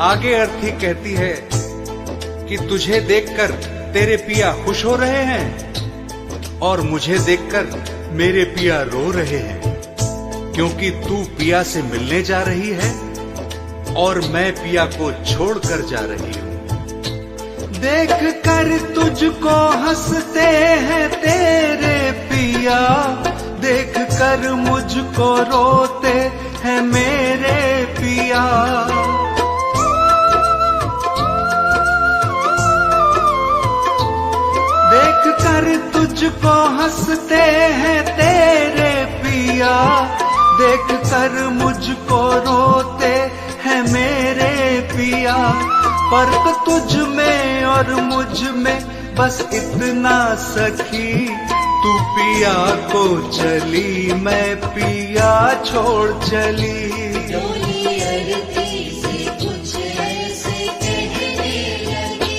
[SPEAKER 6] आगे अर्थी कहती है कि तुझे देखकर तेरे पिया खुश हो रहे हैं और मुझे देखकर मेरे पिया रो रहे हैं, क्योंकि तू पिया से मिलने जा रही है और मैं पिया को छोड़कर जा रही हूँ।
[SPEAKER 5] देख कर तुझको हंसते हैं तेरे पिया, देख कर मुझको रोते हैं मेरे पिया। देख कर तुझको हंसते हैं तेरे पिया, देख कर मुझको रोते हैं मेरे पिया। फर्क तुझ में और मुझ में बस इतना सखी, तू पिया को चली मैं पिया छोड़ चली।
[SPEAKER 2] डोली अरती से कुछ ऐसे कहने लगी।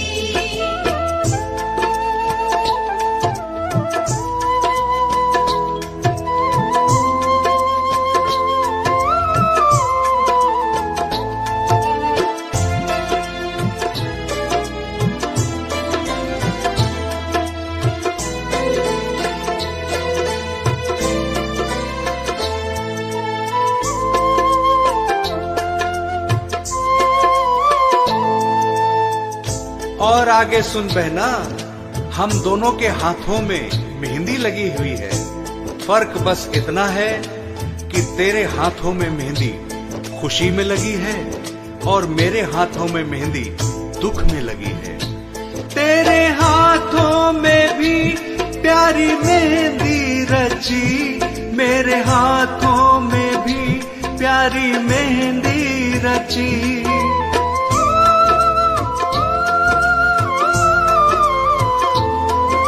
[SPEAKER 6] और आगे सुन बहना, हम दोनों के हाथों में मेहंदी लगी हुई है। फर्क बस इतना है कि तेरे हाथों में मेहंदी खुशी में लगी है और मेरे हाथों में मेहंदी दुख में लगी है।
[SPEAKER 5] तेरे हाथों में भी प्यारी मेहंदी रची, मेरे हाथों में भी प्यारी मेहंदी रची।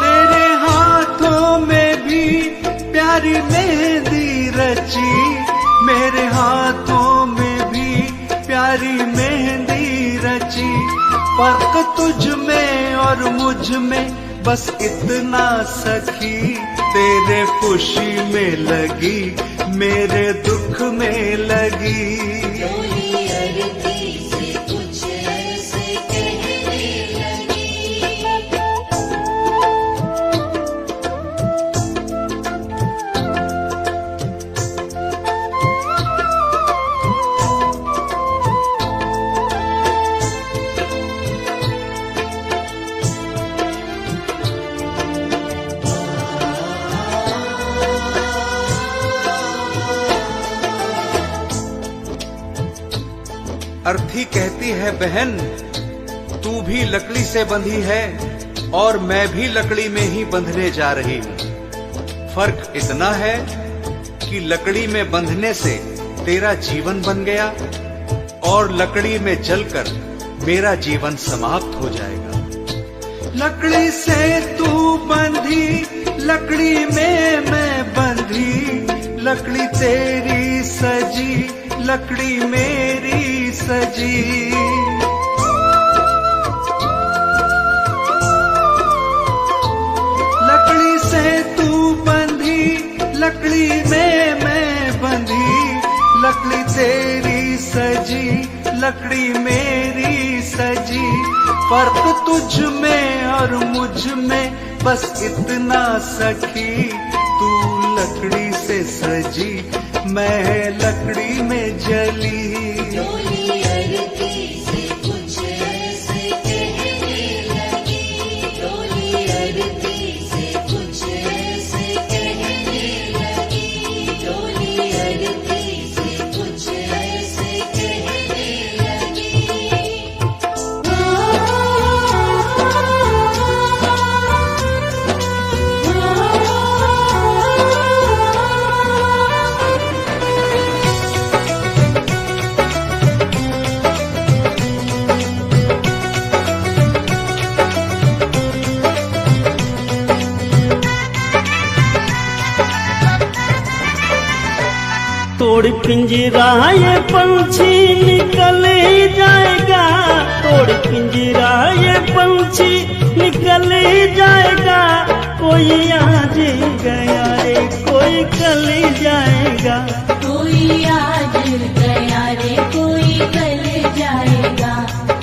[SPEAKER 5] तेरे हाथों में भी प्यारी मेहंदी रची, मेरे हाथों में भी प्यारी मेहंदी रची। फर्क तुझ में और मुझ में बस इतना सखी, तेरे खुशी में लगी मेरे दुख में लगी।
[SPEAKER 2] डोली अरती से कुछ ऐसे कहने लगी।
[SPEAKER 6] अर्थी कहती है बहन, तू भी लकड़ी से बंधी है और मैं भी लकड़ी में ही बंधने जा रही हूँ। फर्क इतना है कि लकड़ी में बंधने से तेरा जीवन बन गया और लकड़ी में जलकर मेरा जीवन समाप्त हो जाएगा।
[SPEAKER 5] लकड़ी से तू बंधी, लकड़ी में मैं बंधी, लकड़ी तेरी सजी, लकड़ी मेरी सजी। लकड़ी से तू बंधी, लकड़ी में मैं बंधी, लकड़ी तेरी सजी, लकड़ी मेरी सजी। फर्क तुझ में और मुझ में बस इतना सखी, तू लकड़ी से सजी मैं लकड़ी में जली।
[SPEAKER 2] डोली अरती से कुछ ऐसे कहने लगी। डोली अरती से कुछ ऐसे कहने लगी। डोली अरती से कुछ ऐसे कहने लगी।
[SPEAKER 1] तोड़ पिंजरा ये पंछी निकल जाएगा, तोड़ पिंजरा ये पंछी निकल जाएगा। कोई आज गया रे कोई कल जाएगा।
[SPEAKER 2] कोई आज गया रे कोई कल जाएगा।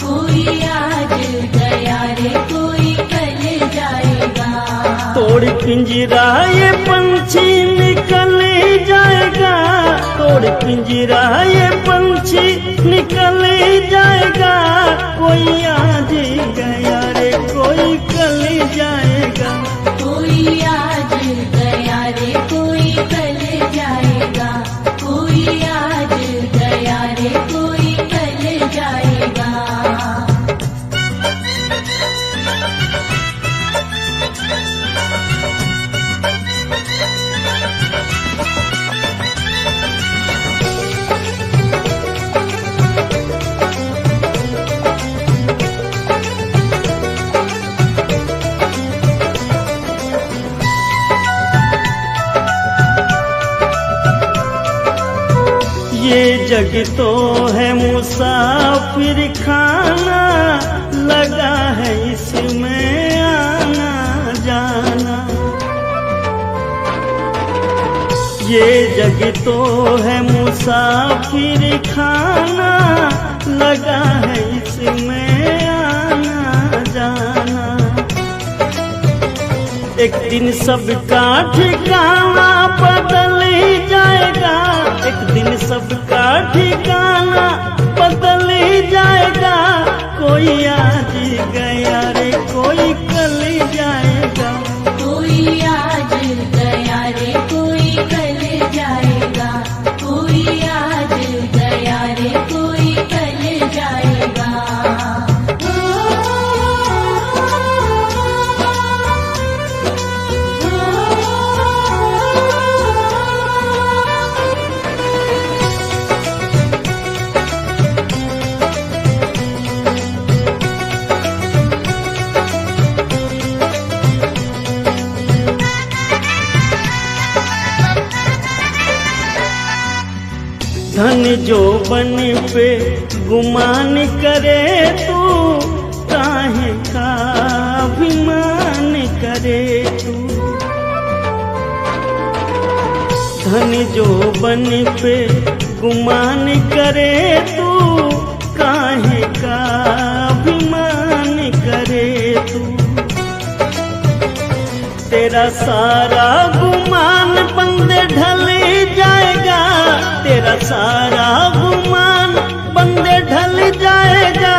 [SPEAKER 2] कोई आज गया रे कोई कल जाएगा।
[SPEAKER 1] तोड़ पिंजरा ये पंछी निकल जाएगा, तोड़ पिंजरा ये पंछी निकल जाएगा। कोई आज गया रे कोई कल जाएगा,
[SPEAKER 2] कोई आज गया रे कोई कल जाएगा, कोई आज गया रे कोई कल जाएगा।
[SPEAKER 1] ये जग तो है मुसाफिर खाना, लगा है इसमें आना जाना। ये जग तो है मुसाफिर खाना, लगा है इसमें आना जाना। एक दिन सबका ठिकाना बदल जाएगा, एक दिन सबका ठिकाना बदल जाएगा। कोई आज गया रे कोई कल जाएगा,
[SPEAKER 2] कोई आज गया रे कोई कल जाएगा, कोई आज गया रे कोई कल जाएगा।
[SPEAKER 1] धन जो बन पे गुमान करे तू, काहे का अभिमान करे तू। धन जो बन पे गुमान करे तू, काहे का अभिमान करे तू। तेरा सारा गुमान बंदे ढल जाएगा, तेरा सारा गुमान बंदे ढल जाएगा।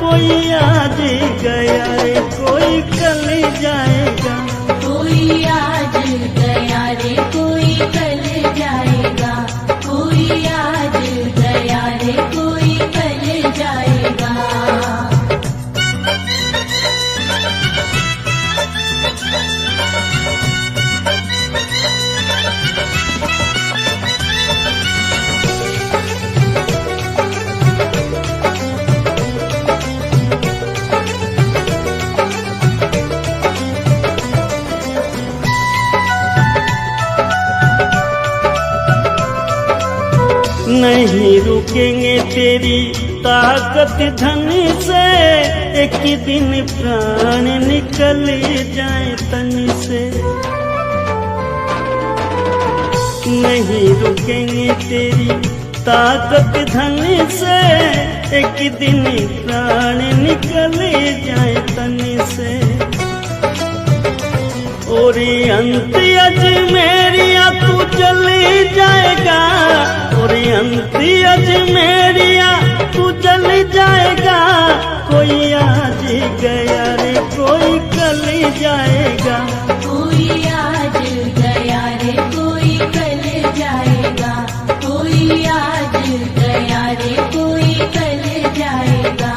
[SPEAKER 1] कोई आज गया रे कोई कल जाएगा,
[SPEAKER 2] कोई आज गया रे कोई कल जाएगा, कोई आज गया रे कोई कल जाएगा।
[SPEAKER 1] नहीं रुकेंगे तेरी ताकत धन से, एक दिन प्राण निकल जाए तन से। नहीं रुकेंगे तेरी ताकत धन से, एक दिन प्राण निकल जाए तन से। और अंत अजमेरिया तू चली जाएगा, और अंत अजमेरिया तू चल जाएगा। कोई आज गया रे कोई कल जाएगा,
[SPEAKER 2] कोई आज गया रे कोई कल जाएगा, कोई आज गया रे कोई कल जाएगा,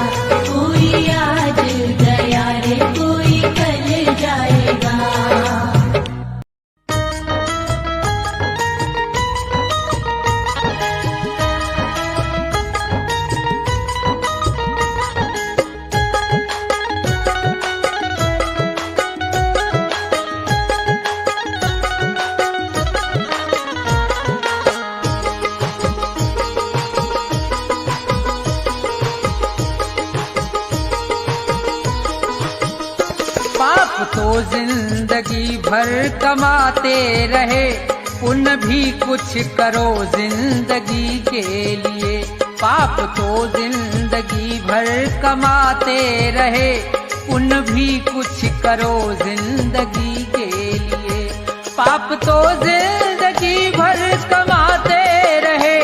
[SPEAKER 2] कोई आज गया रे कोई कल जाएगा।
[SPEAKER 3] तो जिंदगी भर कमाते रहे, पुण्य भी कुछ करो जिंदगी के लिए। पाप तो जिंदगी भर कमाते रहे, पुण्य भी कुछ करो जिंदगी के लिए। पाप तो जिंदगी भर कमाते रहे,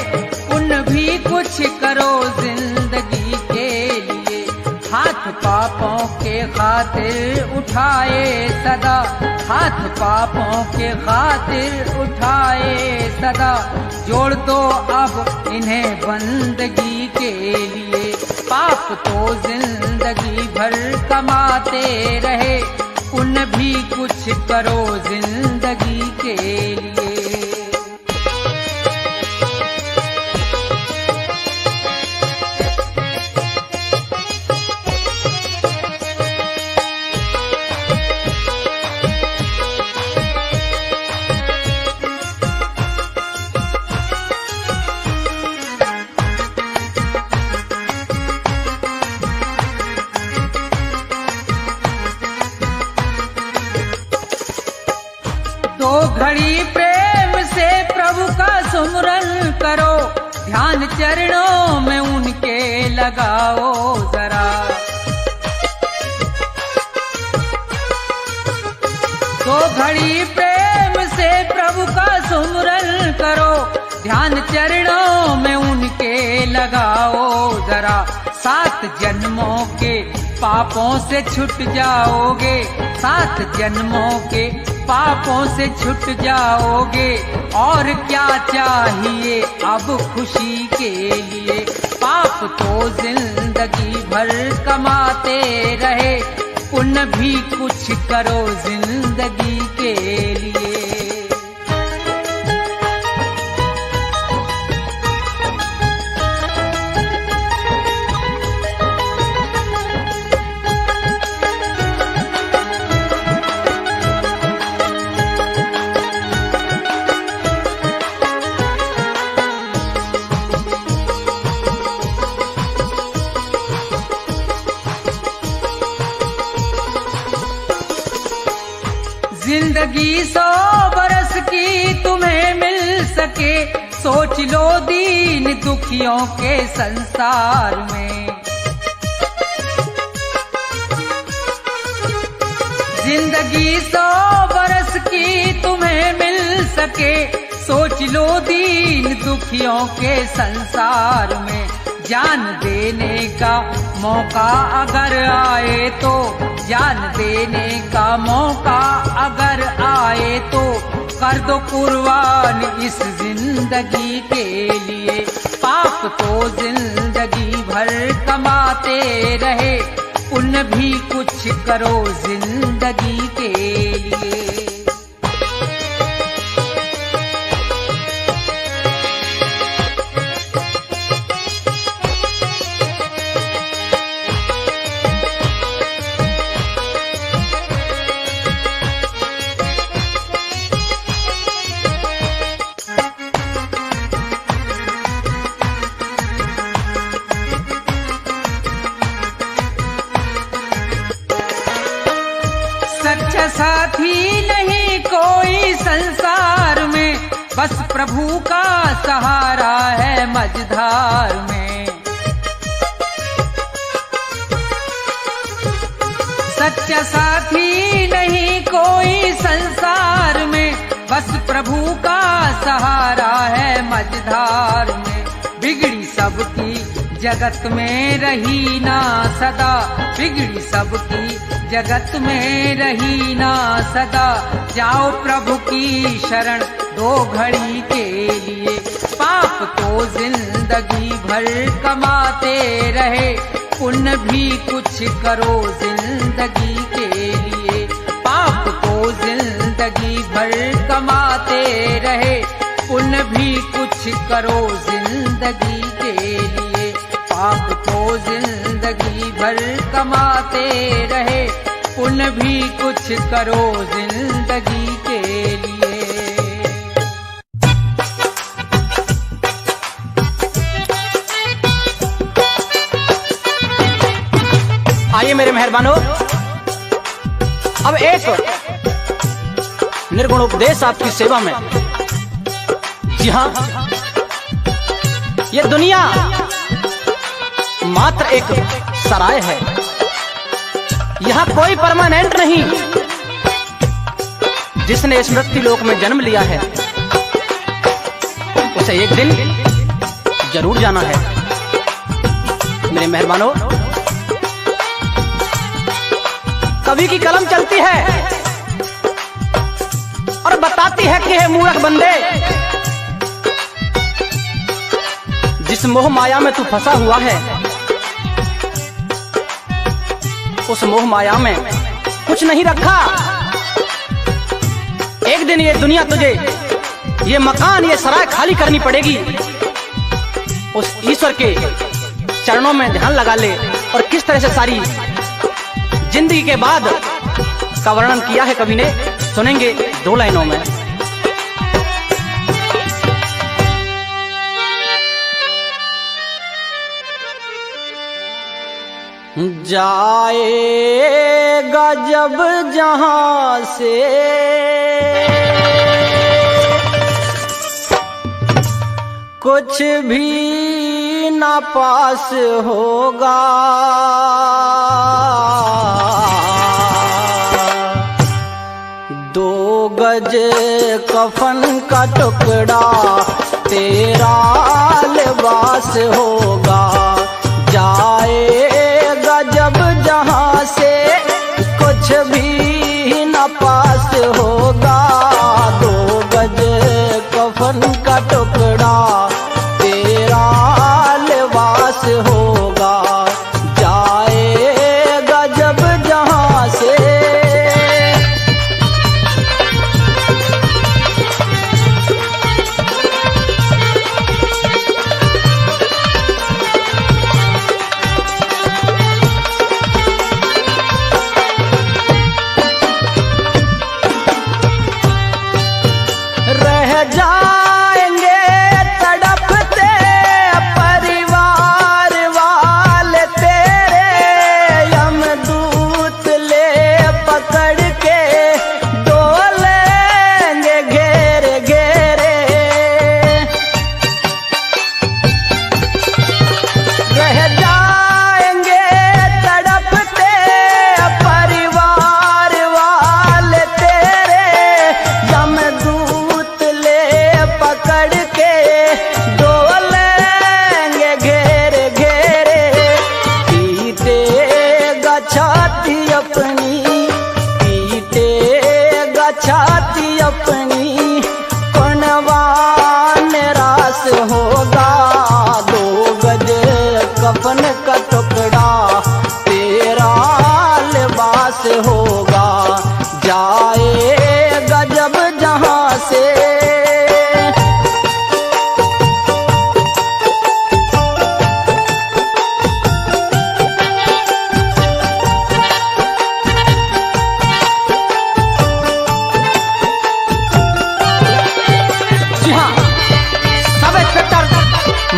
[SPEAKER 3] पुण्य भी कुछ करो जिंदगी के लिए। हाथ पापों के खातिर उठाए सदा, हाथ पापों के खातिर उठाए सदा, जोड़ दो अब इन्हें बंदगी के लिए। पाप तो जिंदगी भर कमाते रहे, पुण्य भी कुछ करो जिंदगी के लिए। दो घड़ी प्रेम से प्रभु का सुमरन करो, ध्यान चरणों में उनके लगाओ जरा। दो घड़ी प्रेम से प्रभु का सुमरन करो, ध्यान चरणों में उनके लगाओ जरा। 7 जन्मों के पापों से छूट जाओगे, 7 जन्मों के पापों से छूट जाओगे। और क्या चाहिए अब खुशी के लिए। पाप तो जिंदगी भर कमाते रहे, पुण्य भी कुछ करो जिंदगी के लिए। जिंदगी 100 बरस की तुम्हें मिल सके, सोच लो दीन दुखियों के संसार में। जिंदगी 100 बरस की तुम्हें मिल सके, सोच लो दीन दुखियों के संसार में। जान देने का मौका अगर आए तो, जान देने का मौका अगर आए तो, कर दो कुर्बान इस जिंदगी के लिए। पाप तो जिंदगी भर कमाते रहे, पुण्य भी कुछ करो जिंदगी के लिए। सच्चा साथी नहीं कोई संसार में, बस प्रभु का सहारा है मझधार में। सच्चा साथी नहीं कोई संसार में, बस प्रभु का सहारा है मझधार में। बिगड़ी सबकी जगत में रही ना सदा, बिगड़ी सबकी जगत में रही ना सदा। जाओ प्रभु की शरण 2 घड़ी के लिए। पाप तो जिंदगी भर कमाते रहे, पुण्य भी कुछ करो जिंदगी के लिए। पाप तो जिंदगी भर कमाते रहे, पुण्य भी कुछ करो जिंदगी के लिए। पाप तो जिंदगी भर कमाते रहे, पुण्य भी कुछ करो जिंदगी के लिए।
[SPEAKER 4] आइए मेरे मेहरबानों, अब एक निर्गुण उपदेश आपकी सेवा में। जी हाँ, ये दुनिया मात्र एक सराय है, यहाँ कोई परमानेंट नहीं। जिसने इस मृत्यु लोक में जन्म लिया है उसे एक दिन जरूर जाना है। मेरे मेहरबानों, कवि की कलम चलती है और बताती है कि हे मूर्ख बंदे, जिस मोह माया में तू फंसा हुआ है उस मोह माया में कुछ नहीं रखा। एक दिन ये दुनिया तुझे, ये मकान, ये सराय खाली करनी पड़ेगी। उस ईश्वर के चरणों में ध्यान लगा ले। और किस तरह से सारी जिंदगी के बाद का वर्णन किया है कवि ने, सुनेंगे 2 लाइनों में। जाएगा जब जहां से कुछ भी ना पास होगा, दो गज कफन का टुकड़ा तेरा लिबास होगा। जाएगा जब जहां से कुछ भी न पास होगा, 2 गज कफन का टुकड़ा तेरा लिबास होगा। जाएगा जब जहां से। जाएंगे तड़पते परिवार वाले तेरे, यमदूत ले पकड़ के डोलेंगे घेरे घेरे। रह जाएंगे तड़पते परिवार वाले तेरे, यमदूत पकड़ के डोलेंगे घेरे घेरे। पीटेगा छाती अपनी, पीटेगा छाती अपनी, कौनवा निराश होगा। 2 गज कफन का टुकड़ा तेरा लिबास होगा। जाएगा जब जहां से।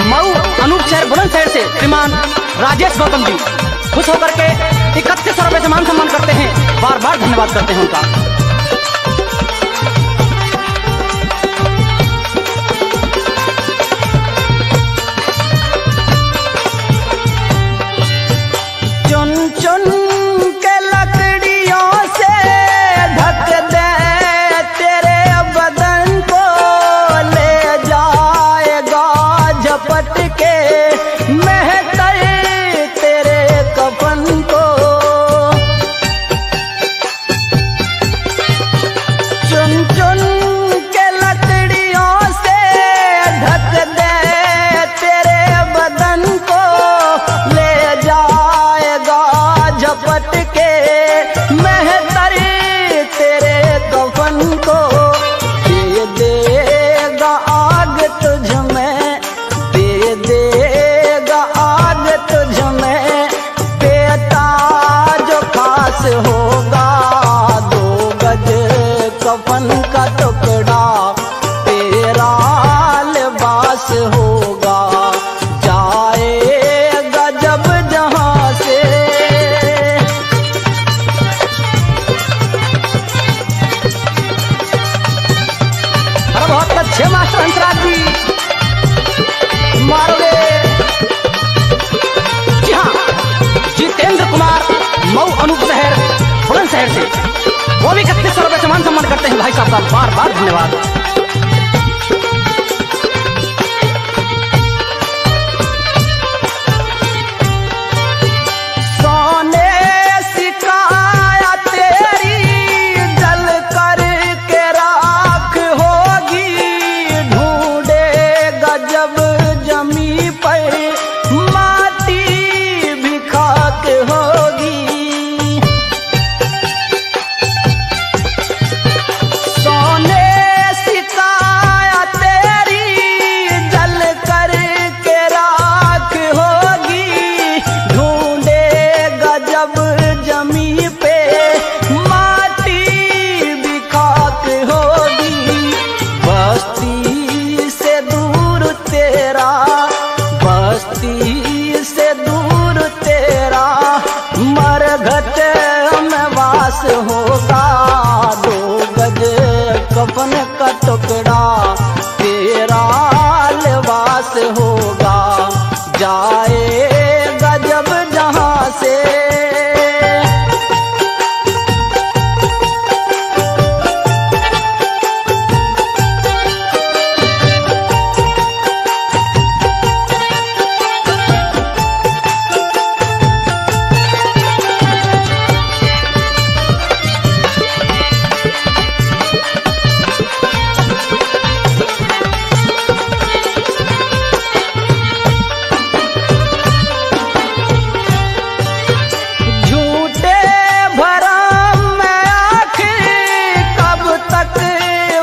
[SPEAKER 4] मऊ अनूप शहर बुलंदशहर से श्रीमान राजेश गौतम जी खुश होकर के 3100 रुपए से मान सम्मान करते हैं। बार बार धन्यवाद करते हैं उनका। चुन चुन के लकड़ियों से ढक दे तेरे बदन को, ले जाएगा झपट के महतर तेरे कफन को। चुन चुन के लकड़ियों से ढक दे तेरे बदन को, ले जाएगा झपट के महतर तेरे कफन को। दे देगा आग तुझ में, दे देगा आग तुझ में, बेटा जो खास होगा। 2 गज कफन का टुकड़ा तेरा लिबास होगा। जाएगा जब जहां से। अरे बहुत अच्छे मास्टर हंसराज जी, मारोगे। जी हाँ, जितेंद्र कुमार मऊ अनूप शहर बुलंदशहर से वो भी 3100 रुपए सम्मान करते हैं भाई साहब का बार बार धन्यवाद।
[SPEAKER 1] होगा 2 गज कफन का टुकड़ा तेरा लिबास होगा जाएगा जब जहां से।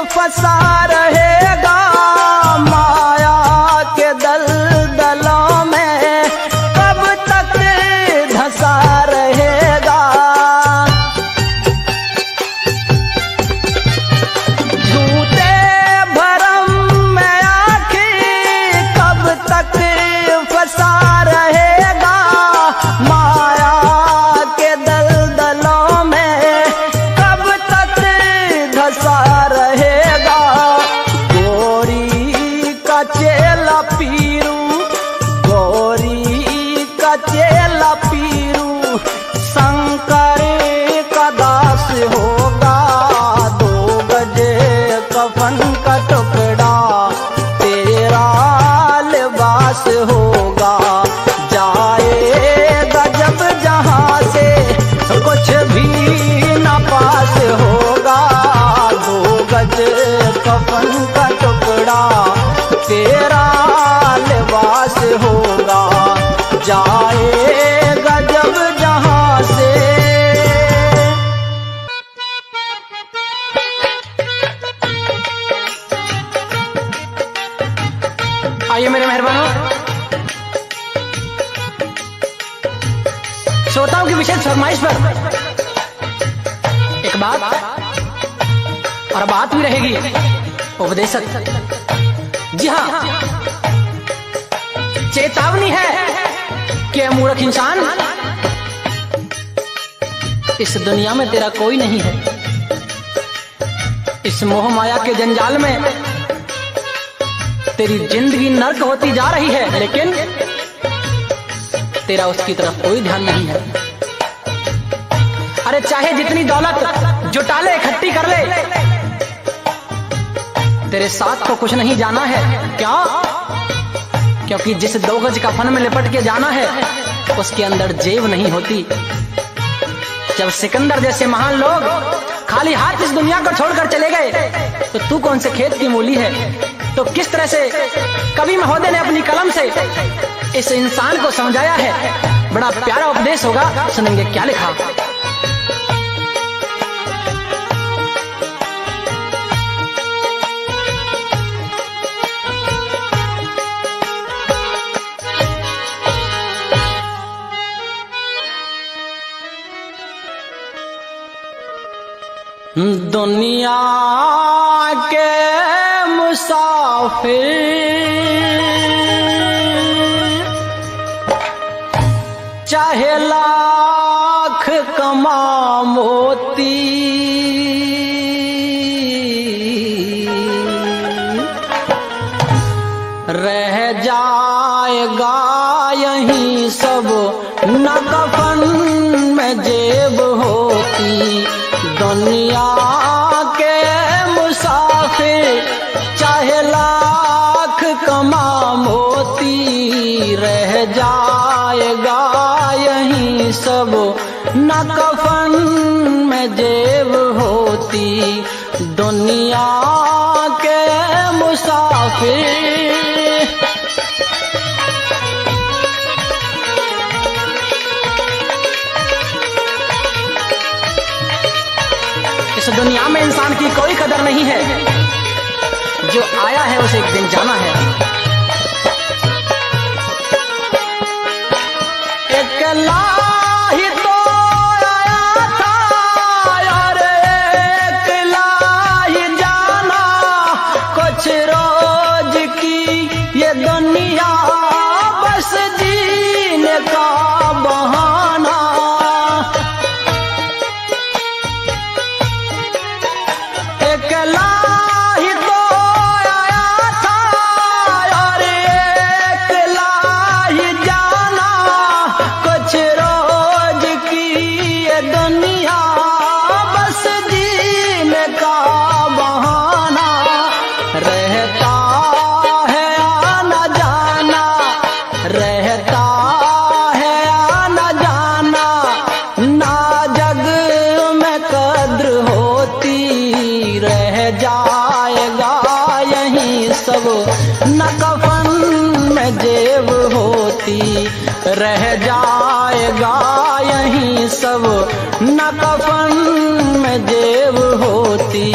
[SPEAKER 1] फंसा रहेगा माया के दलदलों में कब तक धंसा रहेगा। झूठे भरम में आखिर कब तक फंसा रहेगा माया के दलदलों में कब तक धंसा रहेगा। चेला पीरू गौरी का चेला पीरू शंकर का दास होगा 2 गज कफन का टुकड़ा तेरा लिबास होगा जाएगा जब जहां से कुछ भी न पास होगा 2 गज कफन का टुकड़ा तेरा लिबास होगा जाएगा जब जहां से। आइए मेरे मेहरबानों, श्रोताओं की विशेष फरमाइश पर एक बात और बात भी रहेगी उपदेशक। जी हाँ, चेतावनी है कि मूर्ख इंसान इस दुनिया में तेरा कोई नहीं है। इस मोह माया के जंजाल में तेरी जिंदगी नर्क होती जा रही है, लेकिन तेरा उसकी तरफ कोई ध्यान नहीं है। अरे चाहे जितनी दौलत जुटा ले इकट्ठी कर ले, तेरे साथ को कुछ नहीं जाना है। क्या? क्योंकि जिस 2 गज कफन में लिपट के जाना है उसके अंदर जेब नहीं होती। जब सिकंदर जैसे महान लोग खाली हाथ इस दुनिया को छोड़कर चले गए तो तू कौन से खेत की मूली है। तो किस तरह से कवि महोदय ने अपनी कलम से इस इंसान को समझाया है, बड़ा प्यारा उपदेश होगा, सुनेंगे क्या लिखा। दुनिया के मुसाफिर चाहे लाख कमा मोती, रह जाएगा यहीं सब न कफन में जेब होती। दुनिया दुनिया के मुसाफिर। इस दुनिया में इंसान की कोई कदर नहीं है, जो आया है उसे एक दिन जाना है। अकेला ही तो आया था और अकेला ही जाना, कुछ रोज की ये दुनिया बस जीने का बहाना। अकेला ही तो आया था और अकेला ही जाना, कुछ रोज की ये दुनिया बस जीने का बहाना। रहता है आना जाना, रहता है आना जाना, ना जग में कद्र होती, रह जाएगा यहीं सब न कफन में जेब होती, रह जाएगा यहीं सब न कफन में जेब होती।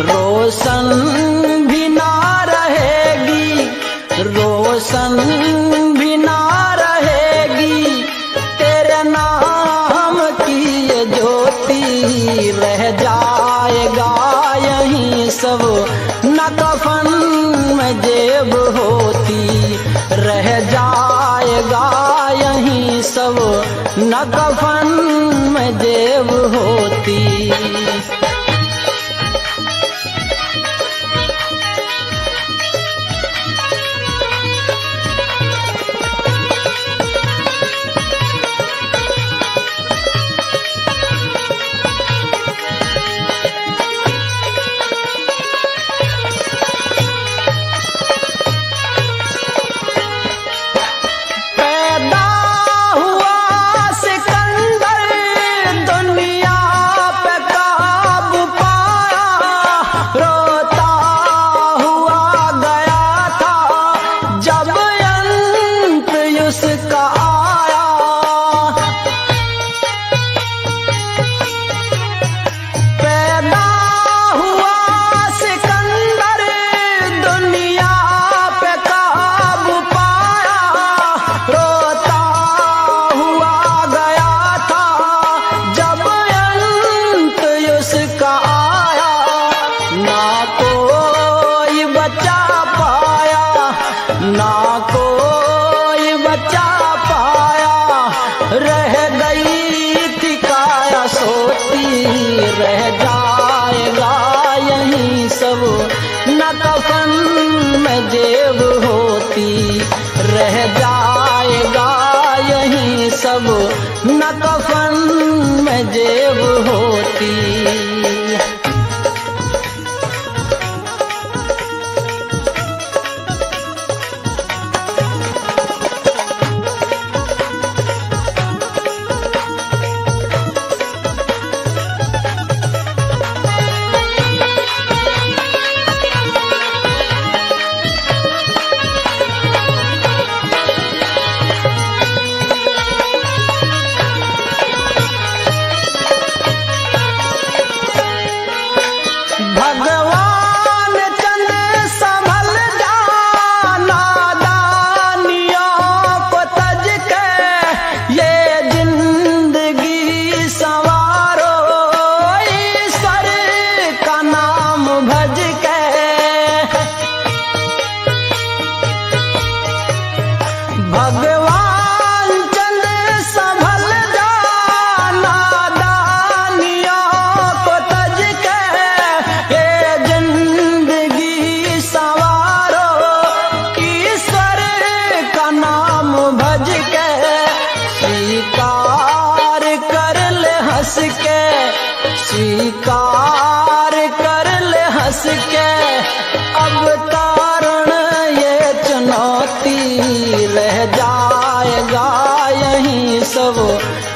[SPEAKER 1] रोशन भी ना रहेगी, रोशन भी ना रहेगी, तेरे नाम की ये ज्योति, रह जाएगा यहीं सब न कफन में जेब होती, रह जाएगा यहीं सब न कफन में जेब होती। रह जाएगा यहीं सब न कफन में जेब होती, रह जाएगा यहीं सब न कफन में जेब होती। भगवान चंद संभल जाना दानियों को तज के, ये जिंदगी संवारो ईश्वर का नाम भज के, स्वीकार कर ले हंस के, स्वीकार कर ले हंस के, अब तारण ये चुनौती रह जाएगा यहीं सब,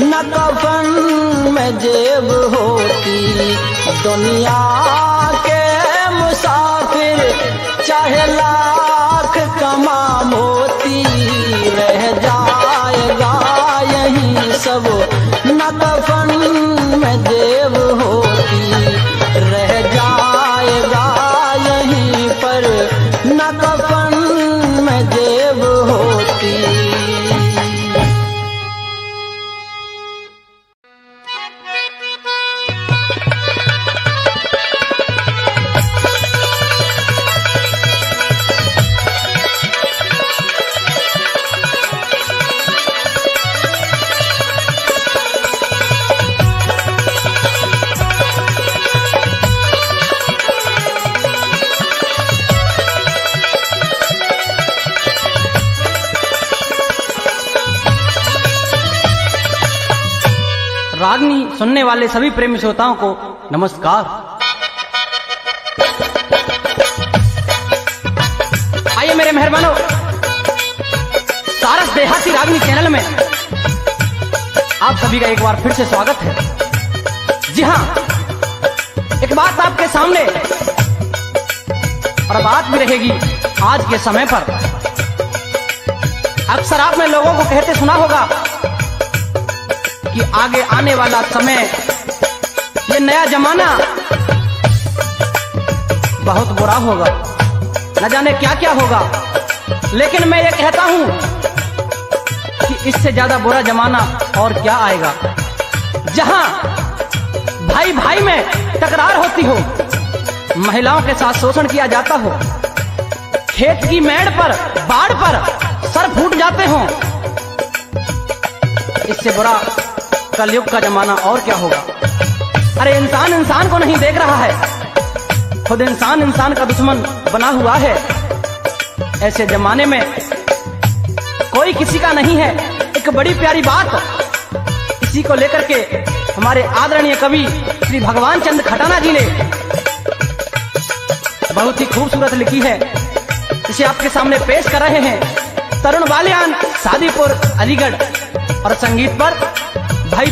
[SPEAKER 1] न कफन में जेब होती, दुनिया के मुसाफिर चाहे लाख कमा मोती, रह जाएगा यहीं सब, न कफन में जेब होती, रह जाएगा यहीं पर, न कफन में जेब होती।
[SPEAKER 4] रागनी सुनने वाले सभी प्रेमी श्रोताओं को नमस्कार। आइए मेरे मेहरबानों, सारस देहाती रागनी चैनल में आप सभी का एक बार फिर से स्वागत है। जी हाँ, एक बात आपके सामने और बात भी रहेगी आज के समय पर। अक्सर आपने लोगों को कहते सुना होगा कि आगे आने वाला समय, ये नया जमाना बहुत बुरा होगा, न जाने क्या क्या होगा। लेकिन मैं ये कहता हूं कि इससे ज्यादा बुरा जमाना और क्या आएगा, जहां भाई भाई में तकरार होती हो, महिलाओं के साथ शोषण किया जाता हो, खेत की मेड़ पर बाढ़ पर सर फूट जाते हो। इससे बुरा कलयुग का जमाना और क्या होगा। अरे इंसान इंसान को नहीं देख रहा है, खुद इंसान इंसान का दुश्मन बना हुआ है। ऐसे जमाने में कोई किसी का नहीं है। एक बड़ी प्यारी बात इसी को लेकर के हमारे आदरणीय कवि श्री भगवान चंद खटाना जी ने बहुत ही खूबसूरत लिखी है, इसे आपके सामने पेश कर रहे हैं तरुण बालियान, सादीपुर, अलीगढ़। और संगीत पर भाई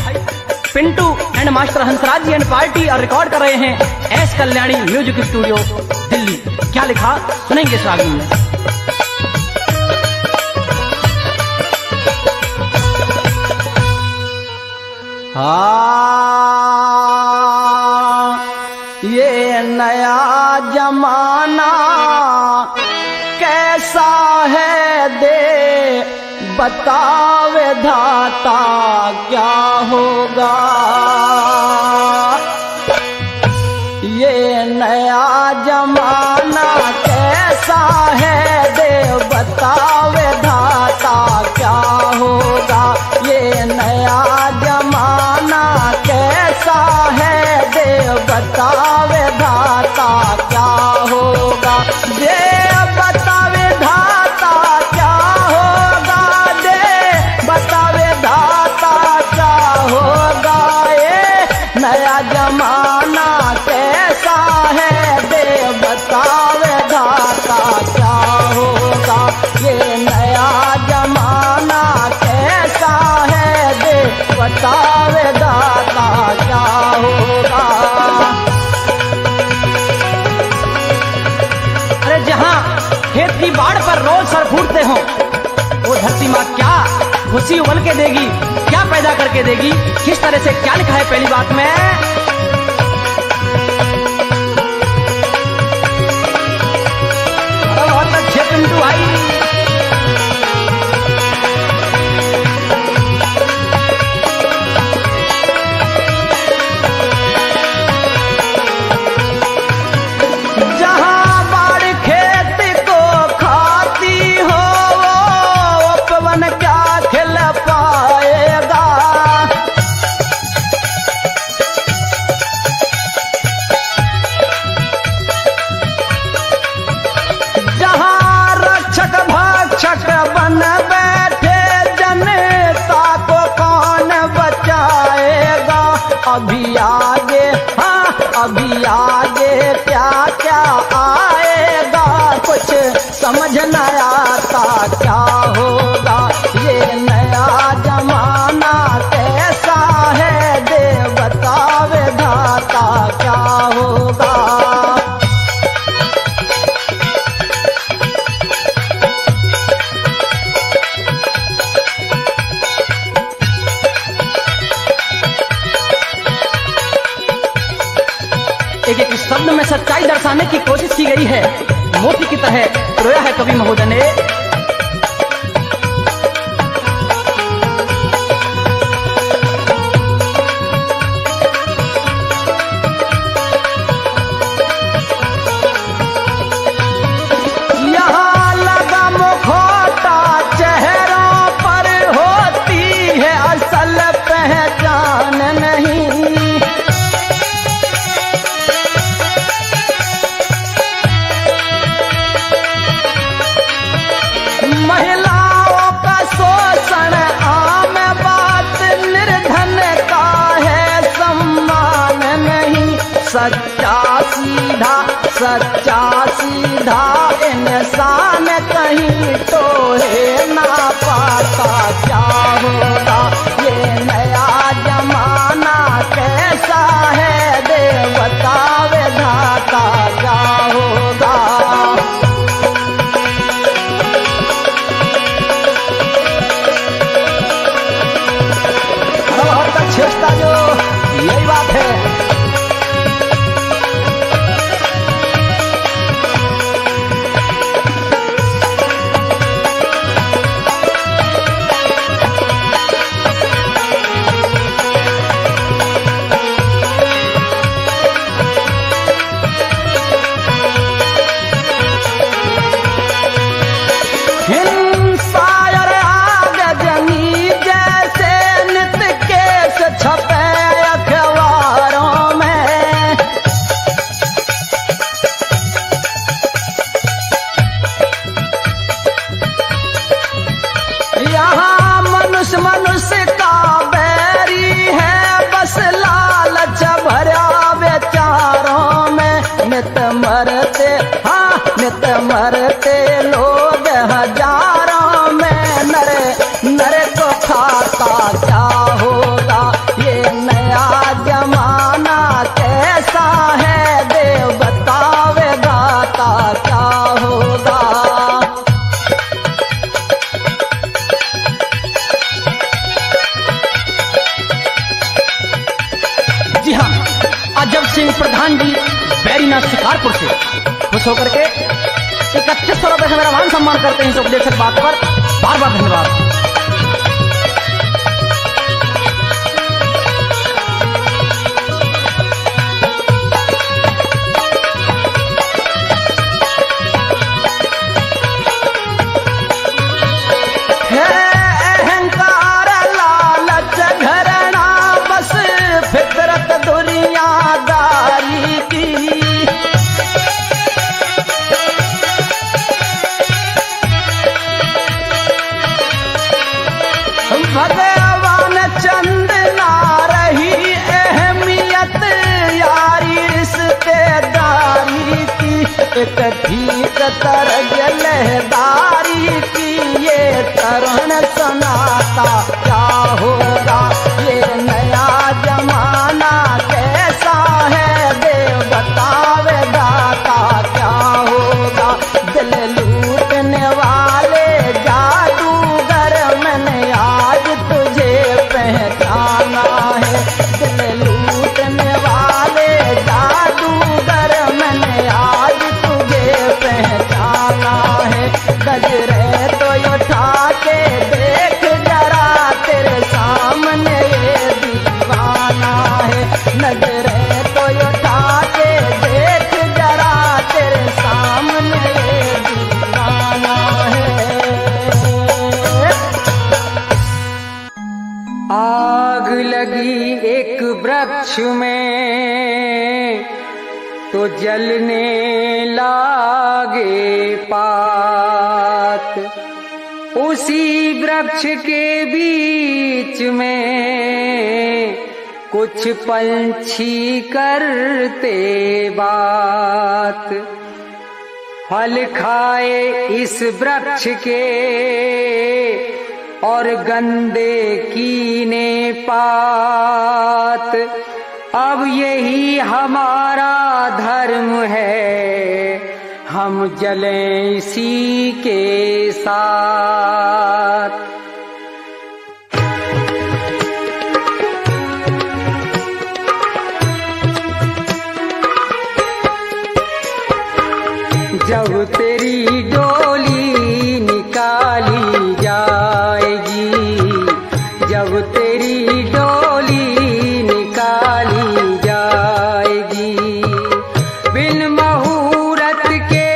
[SPEAKER 4] Pintu and master Hansraj ji and party, और रिकॉर्ड कर रहे हैं S Kalyani music studio Delhi. क्या लिखा सुनेंगे इस राग में।
[SPEAKER 1] ये नया जमाना कैसा है दे बतावे धाता क्या होगा। ये नया जमाना कैसा है दे बतावे धाता क्या होगा। ये नया जमाना कैसा है दे बतावे धाता क्या होगा। दे बतावे धाता क्या होगा, दे बतावे धाता क्या होगा। ये नया जमाना कैसा है दे बतावे धाता क्या होगा। ये नया जमाना कैसा है दे बतावे धाता क्या होगा।
[SPEAKER 4] अरे जहां खेत की बाढ़ पर रोज सर फूटते हो, वो धरती माँ क्या खुशी उबल के देगी, क्या पैदा करके देगी, किस तरह से, क्या लिखा है पहली बात में। बहुत अच्छे पिंटू भाई।
[SPEAKER 1] जहां बाढ़ खेत को खाती हो, वो उपवन शब्द में सच्चाई दर्शाने की कोशिश की गई है। मोती की तरह रोया है कवि महोदय ने।
[SPEAKER 4] यहाँ लगा मुखौटा चेहरों पर होती है असल पहचान नहीं। महिलाओं का शोषण आम बात, निर्धन का है सम्मान नहीं। सच्चा सीधा इंसान कहीं तो है ना पाता क्या होगा। ये नया जमाना कैसा है, दे बतावे धाता क्या होगा। बहुत अच्छी जो यही बात है। हिंसा और आगजनी जैसे नित्य केस छपे अखबारों में। यहाँ मनुष्य का बैरी है, बस लालच भरा विचारों में। नित मरते लोग हजारों में, नर को खाता क्या होगा। ये नया जमाना कैसा है, देव बतावे दाता क्या होगा।
[SPEAKER 1] जी हाँ, अजब सिंह प्रधान जी बैरीनाथ शिकारपुर से खुश होकर के 3100 रुपए से मेरा मान सम्मान करते हैं। इस उपदेशक बात पर बार बार धन्यवाद।
[SPEAKER 4] अहंकार लालच घरना बस फितरत दुनियादारी की। भगवान चंद ना रही अहमियत यारी रिश्तेदारी की। एक ठीक तरज लहदारी की, ये तरुण सुनाता क्या होगा। ये नया जमाना कैसा है, देव बतावे दाता क्या होगा। दिल लूटने वाले जादूगर, मैंने आज तुझे पहचाना है। दिल लूटने वाले जादूगर, मैंने आज तुझे पहचाना है। गजरे तो उठा के देख जरा, तेरे सामने ये दीवाना है। नजरे तो उठा के देख जरा, तेरे सामने ये दीवाना है।
[SPEAKER 3] आग लगी एक वृक्ष में तो जलने लागे पात। उसी वृक्ष के बीच में कुछ पंछी करते बात। फल खाए इस वृक्ष के और गंदे कीने पात। अब यही हमारा धर्म है, हम जलें इसी के साथ। तेरी डोली निकाली जाएगी, जब तेरी डोली निकाली जाएगी, बिन मुहूर्त के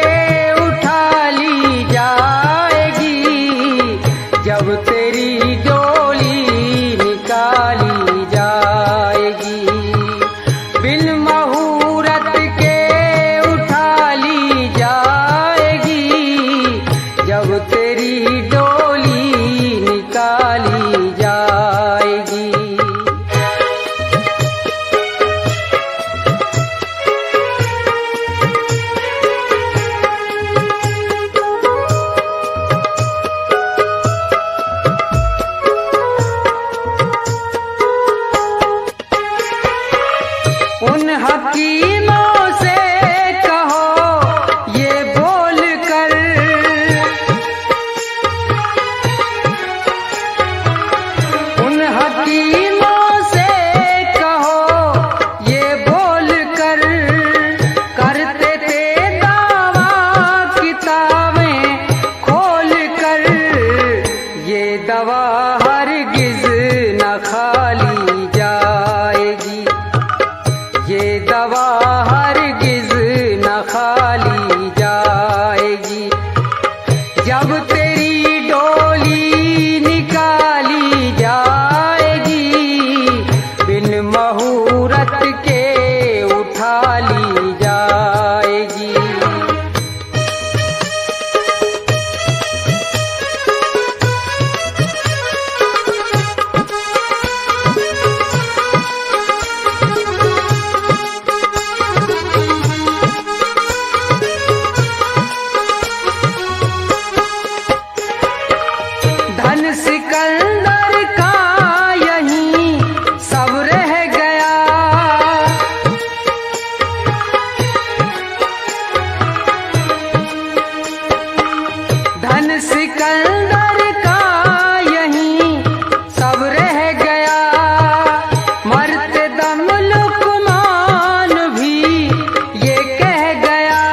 [SPEAKER 3] उठा ली जाएगी, जब तेरी डोली निकाली जाएगी, बिन मुहूर्त के उठा ली जाएगी, जब तेरी डोली निकाली जाएगी। उन हकीमों से कहो ये बोल कर, उन हकीमों से कहो ये बोल कर, करते थे दावा किताबें खोल कर, ये दवा हरगिज न खाली जाएगी, ये दवा हरगिज न खाली जाएगी, जब तेरी डोली निकाली जाएगी, बिन मुहूर्त के उठा ली जाएगी। धन सिकंदर का यहीं सब रह गया, धन सिकंदर का यहीं सब रह गया, मरते दम लुकमान भी ये कह गया,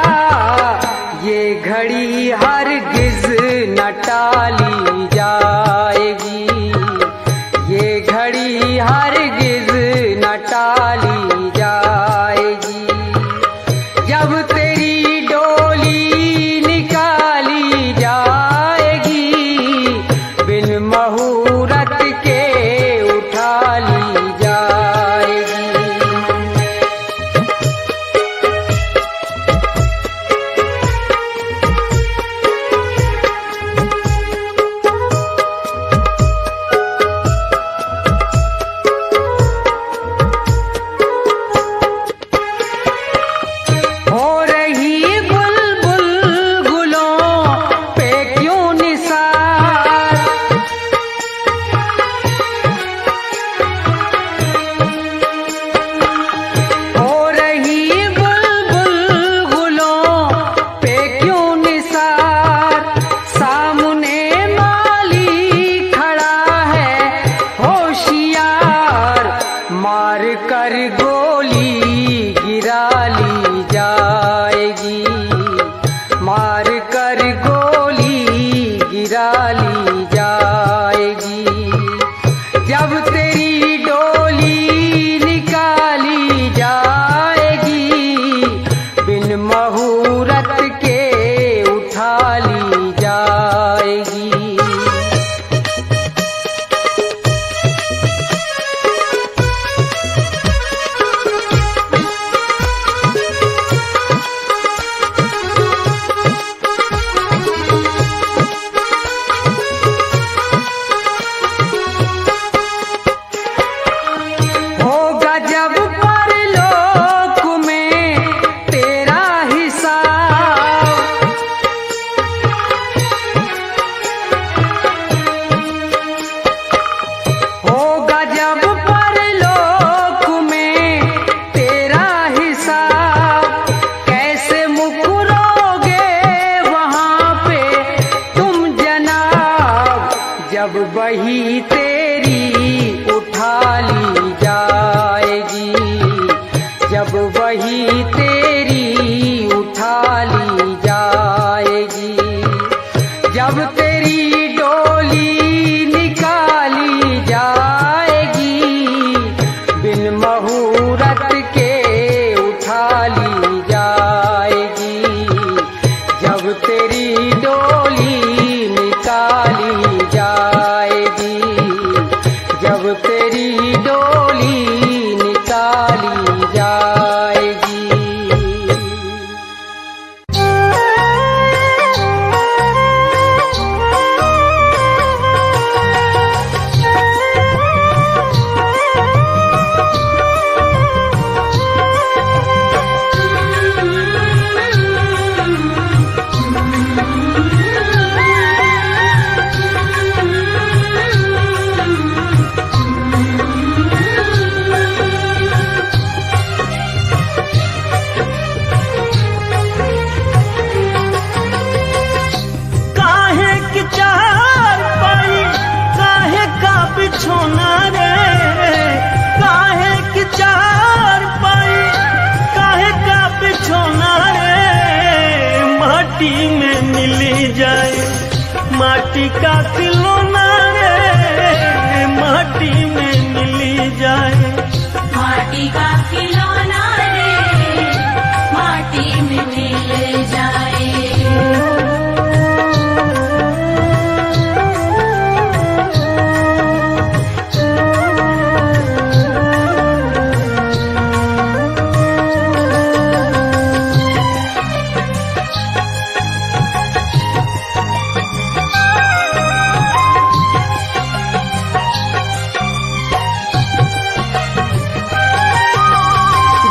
[SPEAKER 3] ये घड़ी हरगिज न टाली जाएगी, ये घड़ी हरगिज न टाली जाएगी, जब तेरी डोली निकाली जाएगी, बिन मुहूर्त के उठा ली जाएगी। हो रही बुलबुल गुलों पे क्यों निसार, हो रही बुलबुल गुलों पे क्यों निसार, सामने माली खड़ा है होशियार, मार कर गोली गिरा ली जाएगी, मार कर गोली गिरा ली जाएगी, जब तेरी डोली निकाली जाएगी, बिन मुहूर्त के उठा ली जाएगी। होगा जब परलोक में तेरा हिसाब, होगा जब परलोक में तेरा हिसाब, कैसे मुकरोगे वहाँ पे तुम जनाब, जब वही तेरी उठा ली जाएगी, जब वही तेरी उठा निकाली जाएगी। जब तेरी डोली निकाली जाएगी, बिन मुहूर्त के उठा ली जाएगी। जब तेरी डोली निकाली जाएगी, जब तेरी डोली निकाली जाएगी।
[SPEAKER 7] काहे की चार पाई काहे का बिछोना रे, काहे की चार पाई काहे का बिछोना रे। माटी में मिली जाए माटी का खिलौना रे, माटी में मिली जाए।
[SPEAKER 2] माटी का खिलौना रे, माटी में मिल जाए।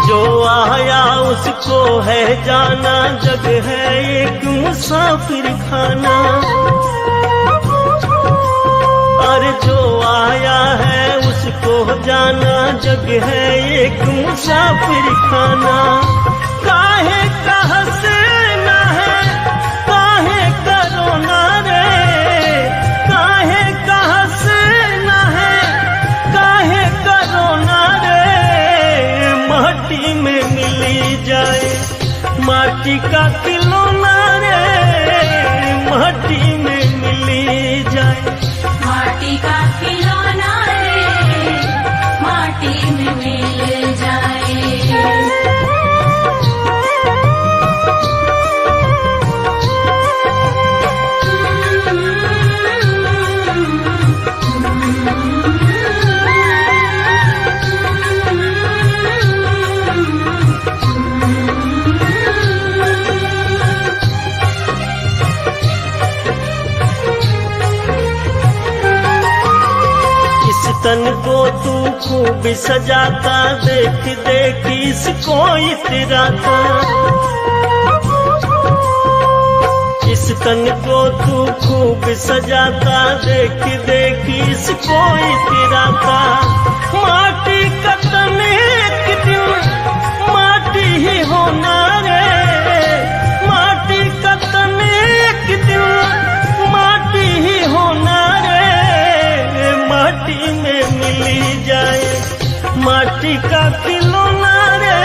[SPEAKER 7] जो आया उसको है जाना, जग है एक मुसाफिर खाना। अरे जो आया है उसको जाना, जग है एक मुसाफिर खाना। काहे का हंसना है काहे का रोना रे, काहे का हंसना है काहे का रोना रे। माटी में मिली जाए माटी का खिलौना रे, माटी में मिली जाए।
[SPEAKER 2] माटी का खिलौना रे, माटी में मिल जाए।
[SPEAKER 7] इस तन को तू खूब सजाता, देख देख इसको इतराता। इस तन को तू खूब सजाता, देख देख इसको इतराता। माटी का तन एक दिन माटी ही होना रे, माटी का तन एक दिन माटी ही होना रे। माटी में मिली जाए माटी का खिलौना रे,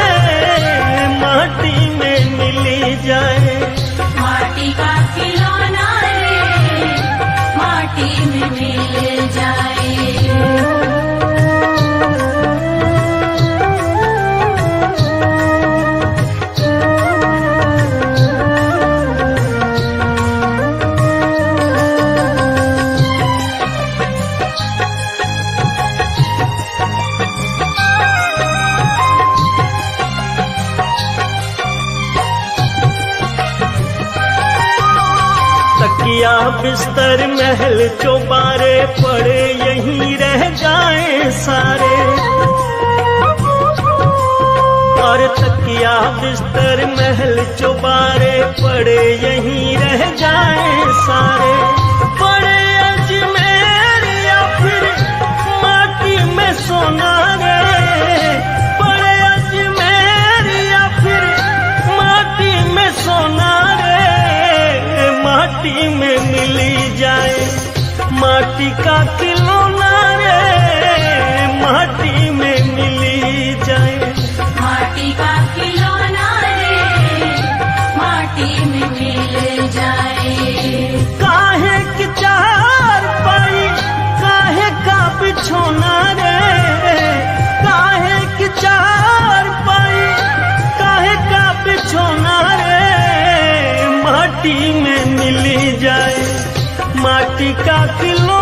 [SPEAKER 7] माटी में मिली जाए।
[SPEAKER 2] माटी का खिलौना रे, माटी में मिल जाए।
[SPEAKER 7] तकिया बिस्तर महल चौबारे पड़े यहीं रह जाए सारे। और तकिया बिस्तर महल चौबारे पड़े यहीं रह जाए सारे। पड़े अजमेर या फिर माटी में सोना रे, पड़े अजमेर या फिर माटी में सोना रे। माटी में मिली जाए माटी का खिलौना रे, माटी में मिली जाए।
[SPEAKER 2] माटी का खिलौना रे,
[SPEAKER 7] माटी में मिल जाए। माटी का खिलौना